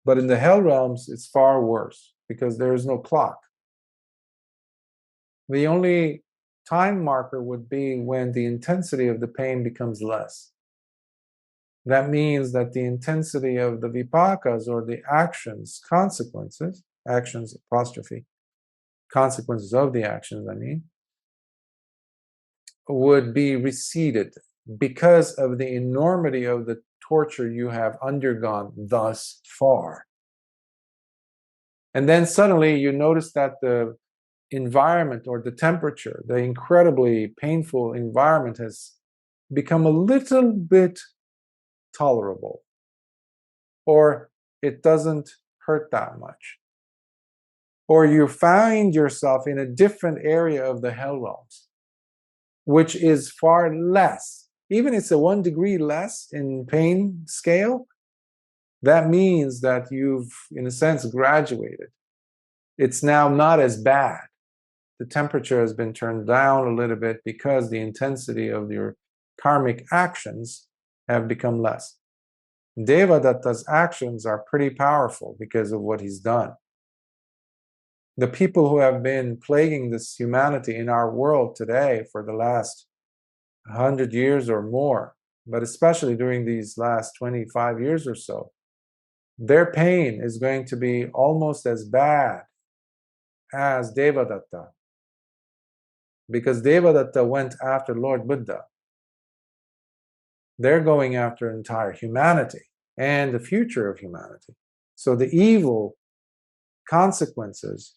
But in the hell realms, it's far worse, because there is no clock. The only time marker would be when the intensity of the pain becomes less. That means that the intensity of the vipakas, or the actions, consequences, actions apostrophe, consequences of the actions, would be receded because of the enormity of the torture you have undergone thus far. And then suddenly you notice that the environment, or the temperature, the incredibly painful environment, has become a little bit tolerable, or it doesn't hurt that much, or you find yourself in a different area of the hell realms, which is far less. Even it's a 1 degree less in pain scale, that means that you've, in a sense, graduated. It's now not as bad. The temperature has been turned down a little bit because the intensity of your karmic actions have become less. Devadatta's actions are pretty powerful because of what he's done. The people who have been plaguing this humanity in our world today for the last 100 years or more, but especially during these last 25 years or so, their pain is going to be almost as bad as Devadatta, because Devadatta went after Lord Buddha. They're going after entire humanity and the future of humanity. So the evil consequences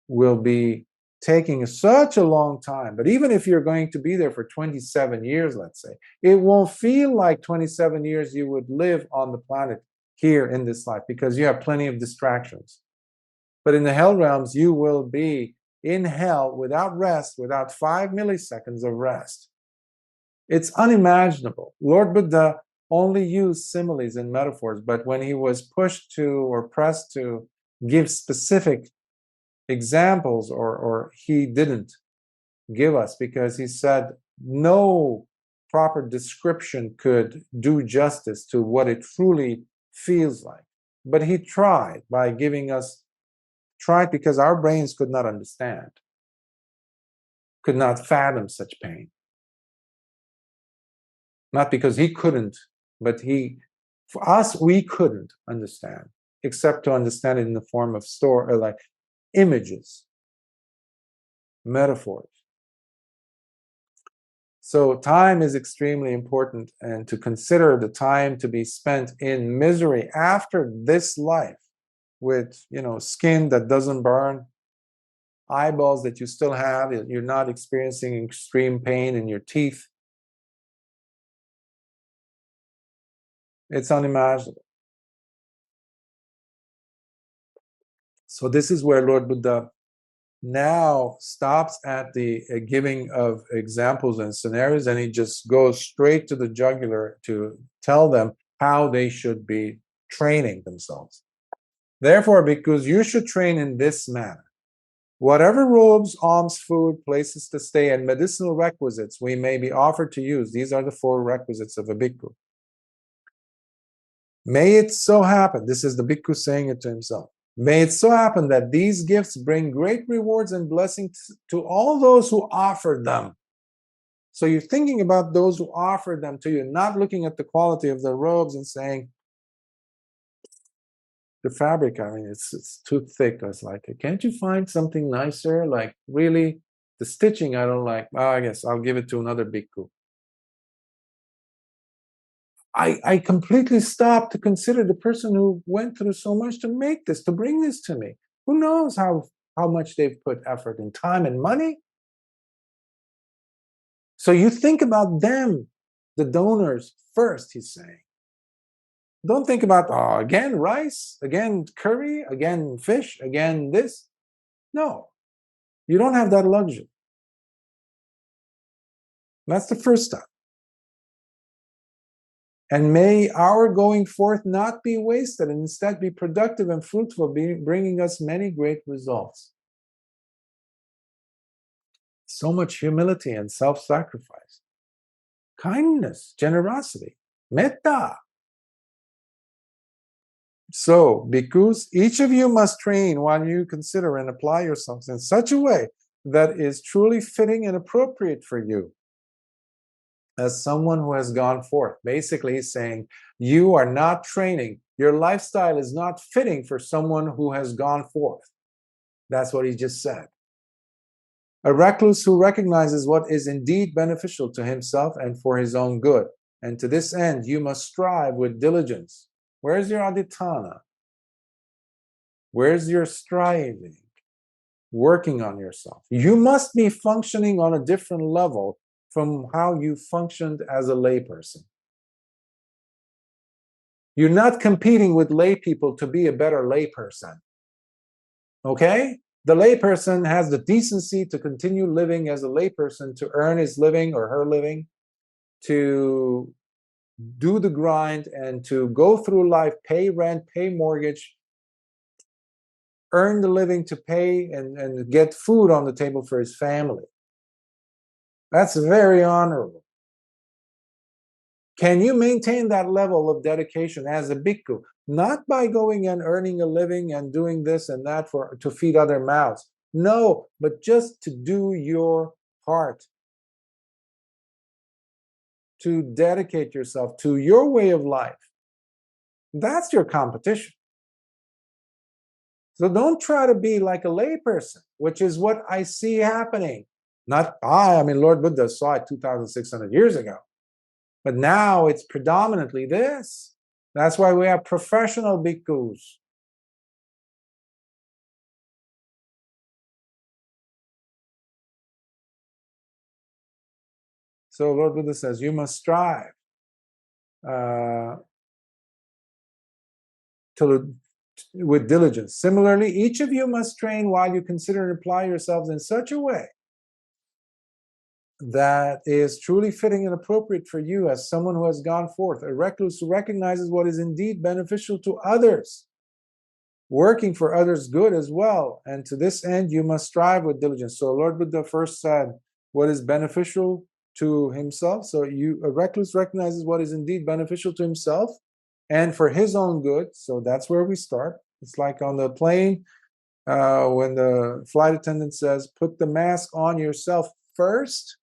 will be taking such a long time. But even if you're going to be there for 27 years, let's say, it won't feel like 27 years you would live on the planet here in this life, because you have plenty of distractions. But in the hell realms, you will be in hell without rest, without 5 milliseconds of rest. It's unimaginable. Lord Buddha only used similes and metaphors, but when he was pushed to or pressed to give specific examples, or he didn't give us, because he said no proper description could do justice to what it truly feels like. But he tried by giving us, tried because our brains could not understand, could not fathom such pain. Not because he couldn't, but for us, we couldn't understand, except to understand it in the form of like images, metaphors. So time is extremely important, and to consider the time to be spent in misery after this life, with skin that doesn't burn, eyeballs that you still have, you're not experiencing extreme pain in your teeth. It's unimaginable. So this is where Lord Buddha now stops at the giving of examples and scenarios, and he just goes straight to the jugular to tell them how they should be training themselves. Therefore, bhikkhus, you should train in this manner. Whatever robes, alms, food, places to stay, and medicinal requisites we may be offered to use, these are the 4 requisites of a bhikkhu. May it so happen, this is the bhikkhu saying it to himself, may it so happen that these gifts bring great rewards and blessings to all those who offered them. So you're thinking about those who offered them to you, not looking at the quality of the robes and saying, the fabric, I mean, it's too thick. I was like, can't you find something nicer? Like, really, the stitching I don't like. Oh, I guess I'll give it to another bhikkhu. I completely stopped to consider the person who went through so much to make this, to bring this to me. Who knows how much they've put effort and time and money? So you think about them, the donors, first, he's saying. Don't think about, again rice, again curry, again fish, again this. No, you don't have that luxury. That's the first step. And may our going forth not be wasted, and instead be productive and fruitful, bringing us many great results. So much humility and self-sacrifice. Kindness, generosity, metta. So, bhikkhus, each of you must train while you consider and apply yourselves in such a way that is truly fitting and appropriate for you, as someone who has gone forth. Basically, he's saying, you are not training. Your lifestyle is not fitting for someone who has gone forth. That's what he just said. A recluse who recognizes what is indeed beneficial to himself and for his own good. And to this end, you must strive with diligence. Where's your adhitthana? Where's your striving? Working on yourself. You must be functioning on a different level from how you functioned as a layperson. You're not competing with lay people to be a better layperson. Okay? The layperson has the decency to continue living as a layperson, to earn his living or her living, to do the grind and to go through life, pay rent, pay mortgage, earn the living to pay and get food on the table for his family. That's very honorable. Can you maintain that level of dedication as a bhikkhu? Not by going and earning a living and doing this and that to feed other mouths. No, but just to do your part. To dedicate yourself to your way of life. That's your competition. So don't try to be like a layperson, which is what I see happening. Not I mean, Lord Buddha saw it 2,600 years ago. But now it's predominantly this. That's why we have professional bhikkhus. So Lord Buddha says, you must strive with diligence. Similarly, each of you must train while you consider and apply yourselves in such a way that is truly fitting and appropriate for you as someone who has gone forth, a recluse who recognizes what is indeed beneficial to others. working for others' good as well. And to this end, you must strive with diligence. So Lord Buddha first said what is beneficial to himself. So a recluse recognizes what is indeed beneficial to himself and for his own good. So that's where we start. It's like on the plane when the flight attendant says, put the mask on yourself first.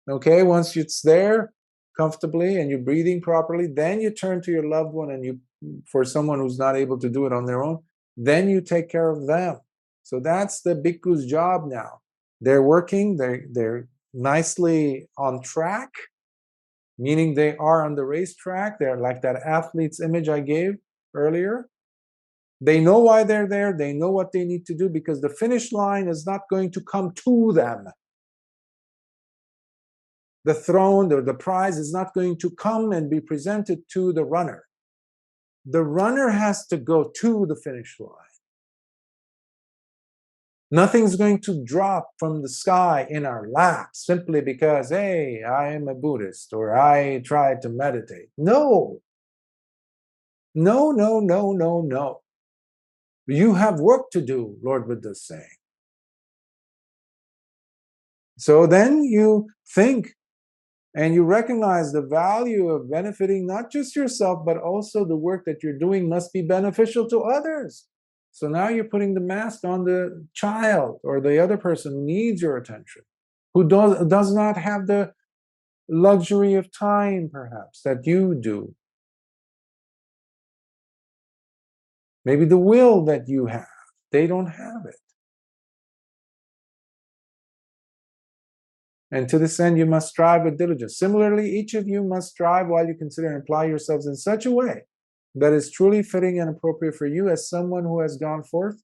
Okay, once it's there comfortably and you're breathing properly, then you turn to your loved one, and you, for someone who's not able to do it on their own, then you take care of them. So that's the bhikkhu's job now. They're working, they're nicely on track, meaning they are on the racetrack. They're like that athlete's image I gave earlier. They know why they're there. They know what they need to do, because the finish line is not going to come to them. The throne, the prize is not going to come and be presented to the runner. The runner has to go to the finish line. Nothing's going to drop from the sky in our lap simply because, hey, I am a Buddhist or I tried to meditate. No. No, no, no, no, no. You have work to do, Lord Buddha is saying. So then you think and you recognize the value of benefiting not just yourself, but also the work that you're doing must be beneficial to others. So now you're putting the mask on the child or the other person who needs your attention, who does not have the luxury of time, perhaps, that you do. Maybe the will that you have, they don't have it. And to this end, you must strive with diligence. Similarly, each of you must strive while you consider and apply yourselves in such a way that is truly fitting and appropriate for you as someone who has gone forth,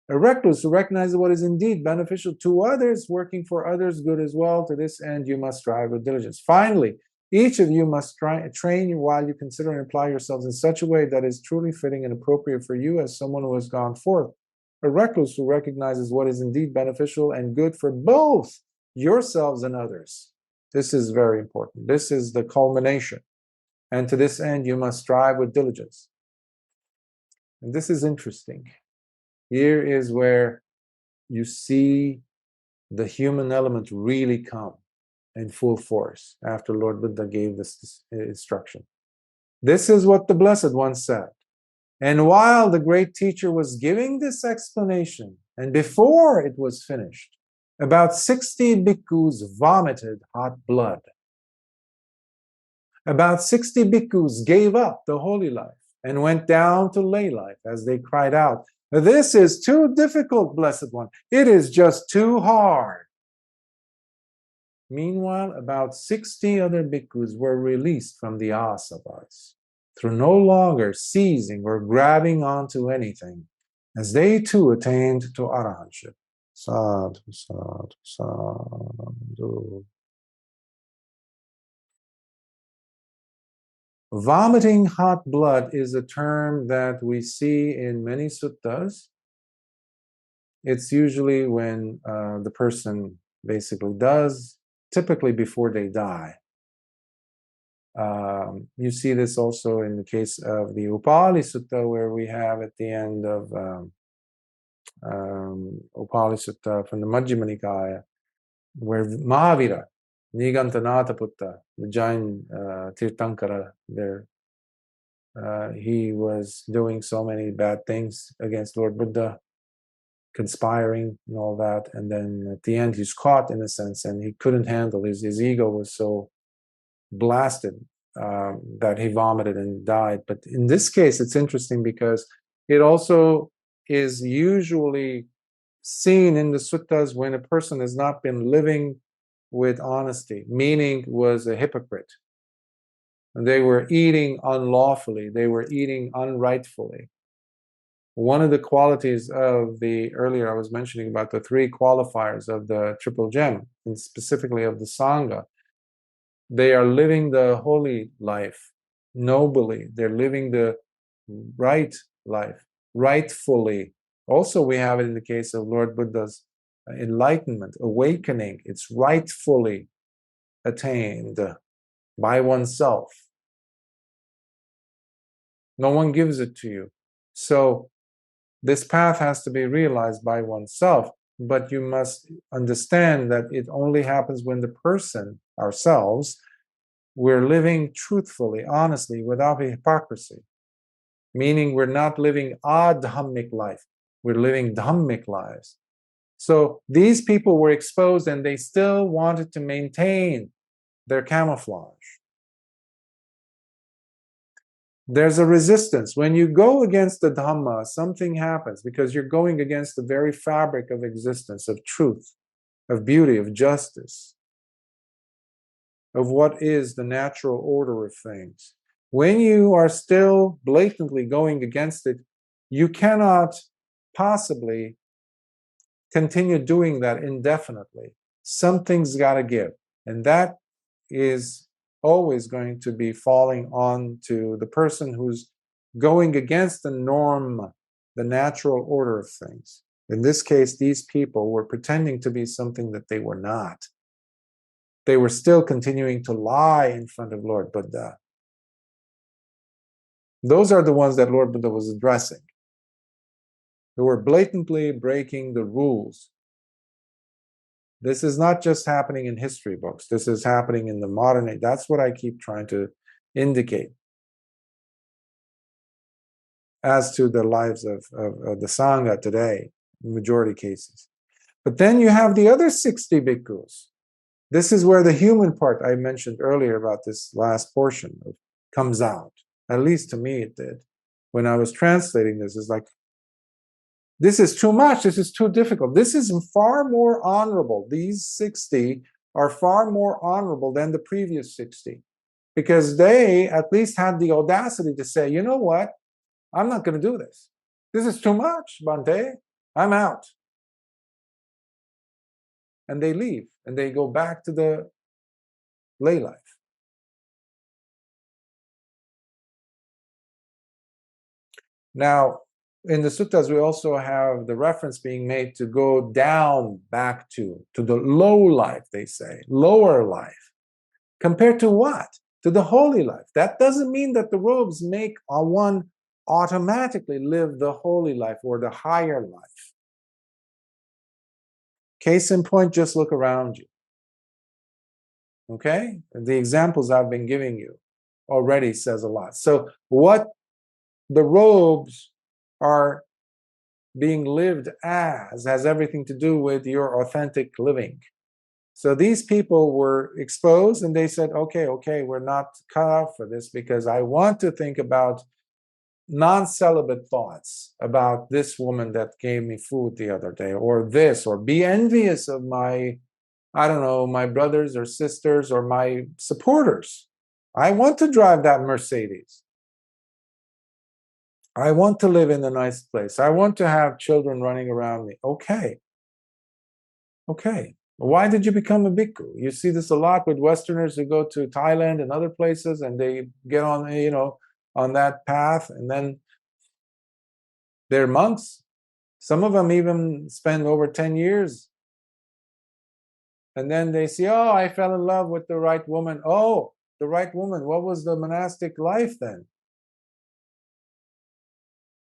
a recluse who recognizes what is indeed beneficial to others, working for others' good as well. To this end, you must strive with diligence. Finally, each of you must train while you consider and apply yourselves in such a way that is truly fitting and appropriate for you as someone who has gone forth, a recluse who recognizes what is indeed beneficial and good for both yourselves and others. This is very important. This is the culmination. And to this end, you must strive with diligence. And this is interesting. Here is where you see the human element really come in full force after Lord Buddha gave this instruction. This is what the Blessed One said. And while the great teacher was giving this explanation, and before it was finished, about 60 bhikkhus vomited hot blood. About 60 bhikkhus gave up the holy life and went down to lay life as they cried out, "This is too difficult, Blessed One. It is just too hard." Meanwhile, about 60 other bhikkhus were released from the asavas through no longer seizing or grabbing onto anything, as they too attained to arahantship. Sadhu, sadhu, sadhu. Vomiting hot blood is a term that we see in many suttas. It's usually when the person basically does, typically before they die. You see this also in the case of the Upali Sutta, where we have at the end of Upali Sutta from the Majjhima Nikaya, where Mahavira, Nigantanatha Putta, the Jain Tirthankara there, he was doing so many bad things against Lord Buddha, conspiring and all that, and then at the end he's caught in a sense, and he couldn't handle his ego was so blasted that he vomited and died. But in this case, it's interesting because it also is usually seen in the suttas when a person has not been living with honesty, meaning was a hypocrite. And they were eating unlawfully, they were eating unrightfully. One of the qualities of the, earlier I was mentioning about the 3 qualifiers of the Triple Gem, and specifically of the Sangha, they are living the holy life nobly. They're living the right life, rightfully. Also, we have it in the case of Lord Buddha's enlightenment, awakening. It's rightfully attained by oneself. No one gives it to you. So This path has to be realized by oneself, but you must understand that it only happens when the person, ourselves, we're living truthfully, honestly, without hypocrisy. Meaning we're not living adhammic life, we're living dhammic lives. So these people were exposed and they still wanted to maintain their camouflage. There's a resistance. When you go against the Dhamma, something happens because you're going against the very fabric of existence, of truth, of beauty, of justice, of what is the natural order of things. When you are still blatantly going against it, you cannot possibly continue doing that indefinitely. Something's got to give. And that is always going to be falling on to the person who's going against the norm, the natural order of things. In this case, these people were pretending to be something that they were not. They were still continuing to lie in front of Lord Buddha. Those are the ones that Lord Buddha was addressing, who were blatantly breaking the rules. This is not just happening in history books. This is happening in the modern age. That's what I keep trying to indicate as to the lives of the Sangha today, in majority cases. But then you have the other 60 bhikkhus. This is where the human part I mentioned earlier about this last portion comes out. At least to me it did. When I was translating this, it's like, this is too much. This is too difficult. This is far more honorable. These 60 are far more honorable than the previous 60 because they at least had the audacity to say, you know what? I'm not going to do this. This is too much, Bhante. I'm out. And they leave and they go back to the lay life. Now, in the suttas, we also have the reference being made to go down back to the low life, they say, lower life. Compared to what? To the holy life. That doesn't mean that the robes make one automatically live the holy life or the higher life. Case in point, just look around you. Okay? The examples I've been giving you already says a lot. So what the robes are being lived as has everything to do with your authentic living. So these people were exposed and they said, okay, we're not cut off for this because I want to think about non-celibate thoughts about this woman that gave me food the other day, or this, or be envious of my, I don't know, my brothers or sisters or my supporters. I want to drive that Mercedes. I want to live in a nice place. I want to have children running around me. Okay. Why did you become a bhikkhu? You see this a lot with Westerners who go to Thailand and other places and they get on, on that path and then they're monks. Some of them even spend over 10 years. And then they say, oh, I fell in love with the right woman. Oh, the right woman. What was the monastic life then?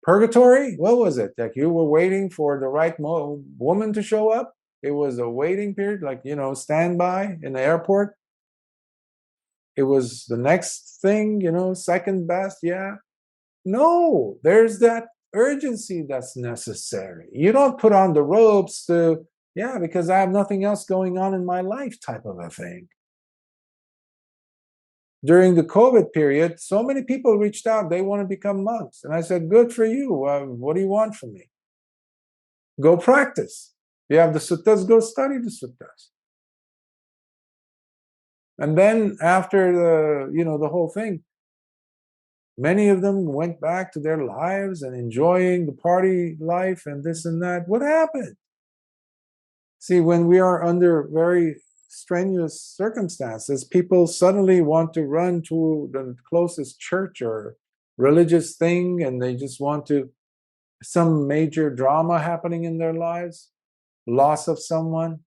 Purgatory? What was it? Like you were waiting for the right woman to show up? It was a waiting period, like, standby in the airport. It was the next thing, second best, yeah. No, there's that urgency that's necessary. You don't put on the robes to, because I have nothing else going on in my life type of a thing. During the COVID period, so many people reached out, they want to become monks. And I said, good for you. What do you want from me? Go practice. You have the suttas, go study the suttas. And then after the whole thing, many of them went back to their lives and enjoying the party life and this and that. What happened? See, when we are under very strenuous circumstances, people suddenly want to run to the closest church or religious thing, and they just want to, some major drama happening in their lives, loss of someone.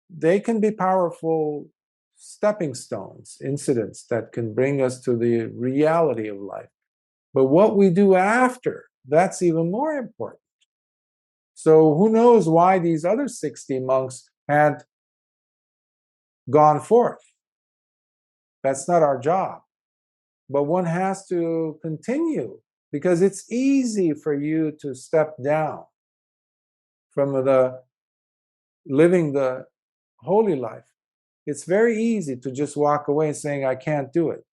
They can be powerful stepping stones, incidents that can bring us to the reality of life. But what we do after, that's even more important. So who knows why these other 60 monks had gone forth. That's not our job. But one has to continue, because it's easy for you to step down from the living the holy life. It's very easy to just walk away saying, I can't do it.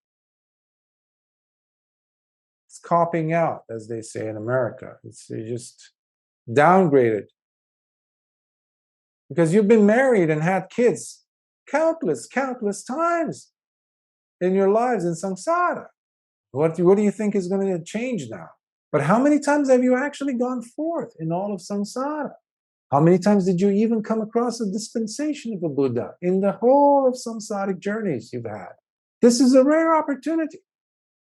It's copping out, as they say in America. It's just downgraded. Because you've been married and had kids countless times in your lives in samsara. What do you think is going to change now? But how many times have you actually gone forth in all of samsara? How many times did you even come across a dispensation of a Buddha in the whole of samsaric journeys you've had? This is a rare opportunity.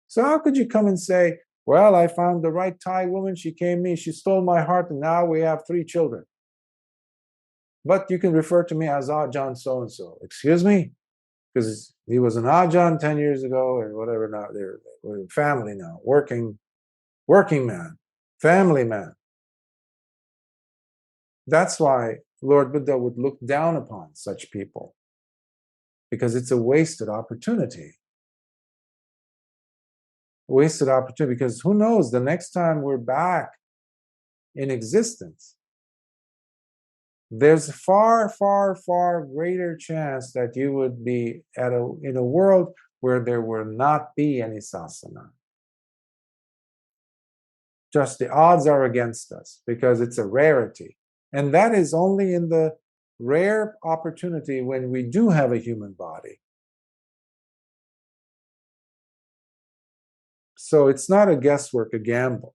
So how could you come and say, well, I found the right Thai woman, she came to me, she stole my heart, and now we have 3 children. But you can refer to me as Ajahn so-and-so. Excuse me? Because he was an Ajahn 10 years ago, or whatever. Now they're family now, working man, family man. That's why Lord Buddha would look down upon such people, because it's a wasted opportunity. Wasted opportunity, because who knows, the next time we're back in existence, there's a far greater chance that you would be in a world where there will not be any sasana. Just the odds are against us, because it's a rarity. And that is only in the rare opportunity when we do have a human body. So it's not a guesswork, a gamble.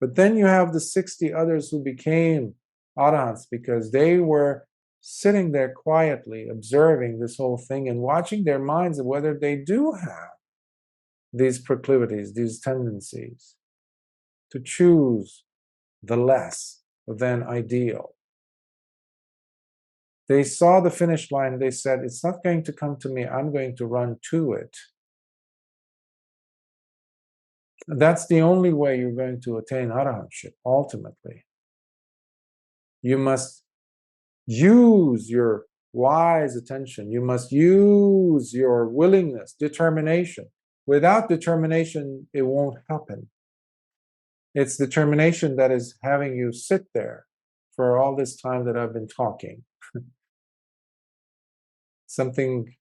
But then you have the 60 others who became arahants because they were sitting there quietly observing this whole thing and watching their minds of whether they do have these proclivities, these tendencies to choose the less than ideal. They saw the finish line and they said, it's not going to come to me, I'm going to run to it. That's the only way you're going to attain arahantship, ultimately. You must use your wise attention. You must use your willingness, determination. Without determination, it won't happen. It's determination that is having you sit there for all this time that I've been talking. Something,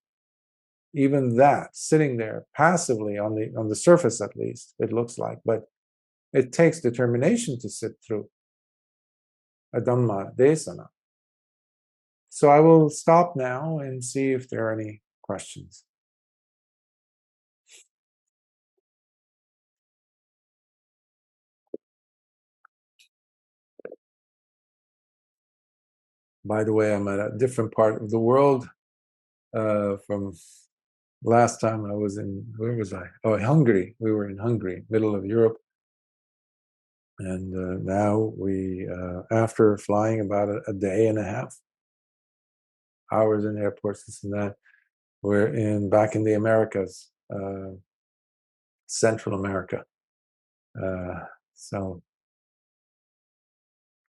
even that, sitting there passively on the surface, at least, it looks like, but it takes determination to sit through a Dhamma desana. So I will stop now and see if there are any questions. By the way, I'm at a different part of the world from last time I was in, where was I? Oh, Hungary. We were in Hungary, middle of Europe. And now we, after flying about a day and a half, hours in airports, this and that, we're back in the Americas, Central America. So,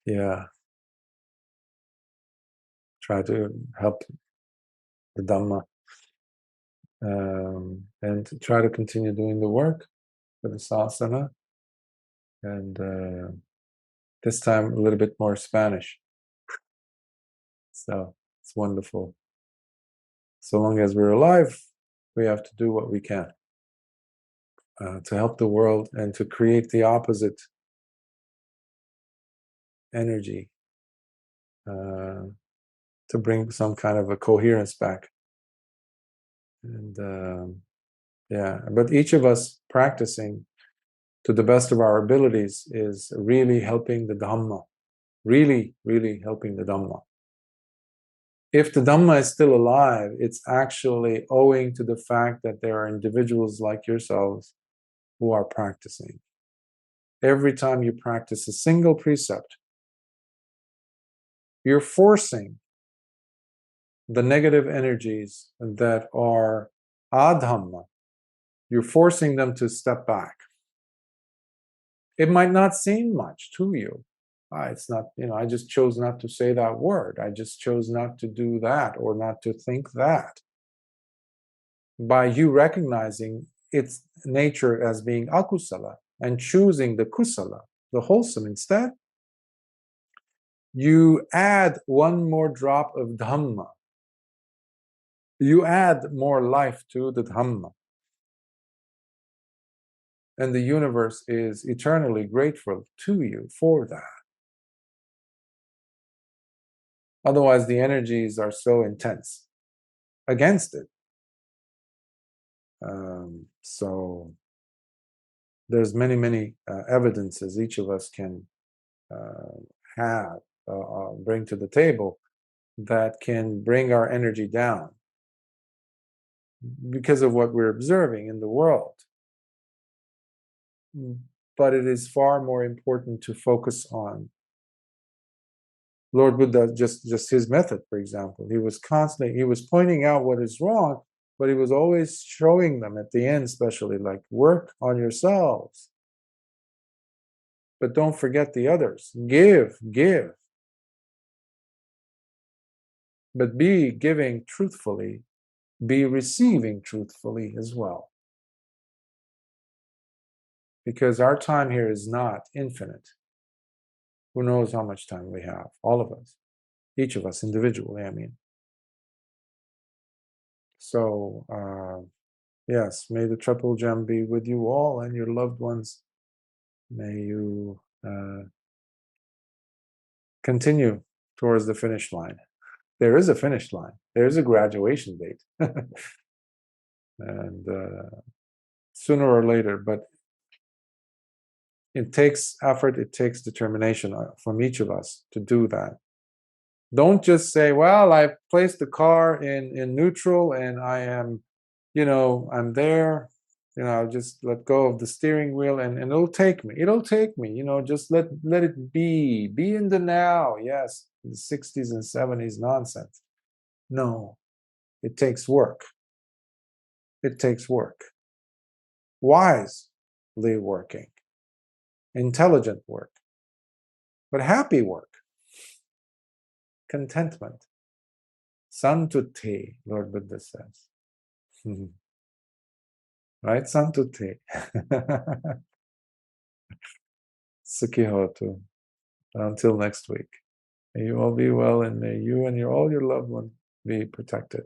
yeah, try to help the Dhamma and to try to continue doing the work for the sasana. And this time a little bit more Spanish. So it's wonderful. So long as we're alive, we have to do what we can to help the world and to create the opposite energy, to bring some kind of a coherence back. And yeah, but each of us practicing to the best of our abilities is really helping the Dhamma, really helping the Dhamma. If the Dhamma is still alive, it's actually owing to the fact that there are individuals like yourselves who are practicing. Every time you practice a single precept, you're forcing the negative energies that are adhamma, you're forcing them to step back. It might not seem much to you. It's not, I just chose not to say that word. I just chose not to do that or not to think that. By you recognizing its nature as being akusala and choosing the kusala, the wholesome instead, you add one more drop of Dhamma. You add more life to the Dhamma. And the universe is eternally grateful to you for that. Otherwise, the energies are so intense against it. So there's many evidences each of us can bring to the table that can bring our energy down because of what we're observing in the world. But it is far more important to focus on Lord Buddha, just his method, for example. He was pointing out what is wrong, but he was always showing them at the end, especially, like, work on yourselves. But don't forget the others. Give. But be giving truthfully, be receiving truthfully as well. Because our time here is not infinite. Who knows how much time we have? All of us. Each of us individually, I mean. So, yes, may the triple gem be with you all and your loved ones. May you continue towards the finish line. There is a finish line. There is a graduation date. And sooner or later, but it takes effort, it takes determination from each of us to do that. Don't just say, well, I placed the car in neutral and I am, I'm there, just let go of the steering wheel and it'll take me, just let it be in the now. Yes, the 60s and 70s nonsense. No, it takes work. It takes work. Wisely working, intelligent work, but happy work, contentment. Santuti, Lord Buddha says. Right? Santuti. Sukhihotu. Until next week. May you all be well and may you and all your loved ones be protected.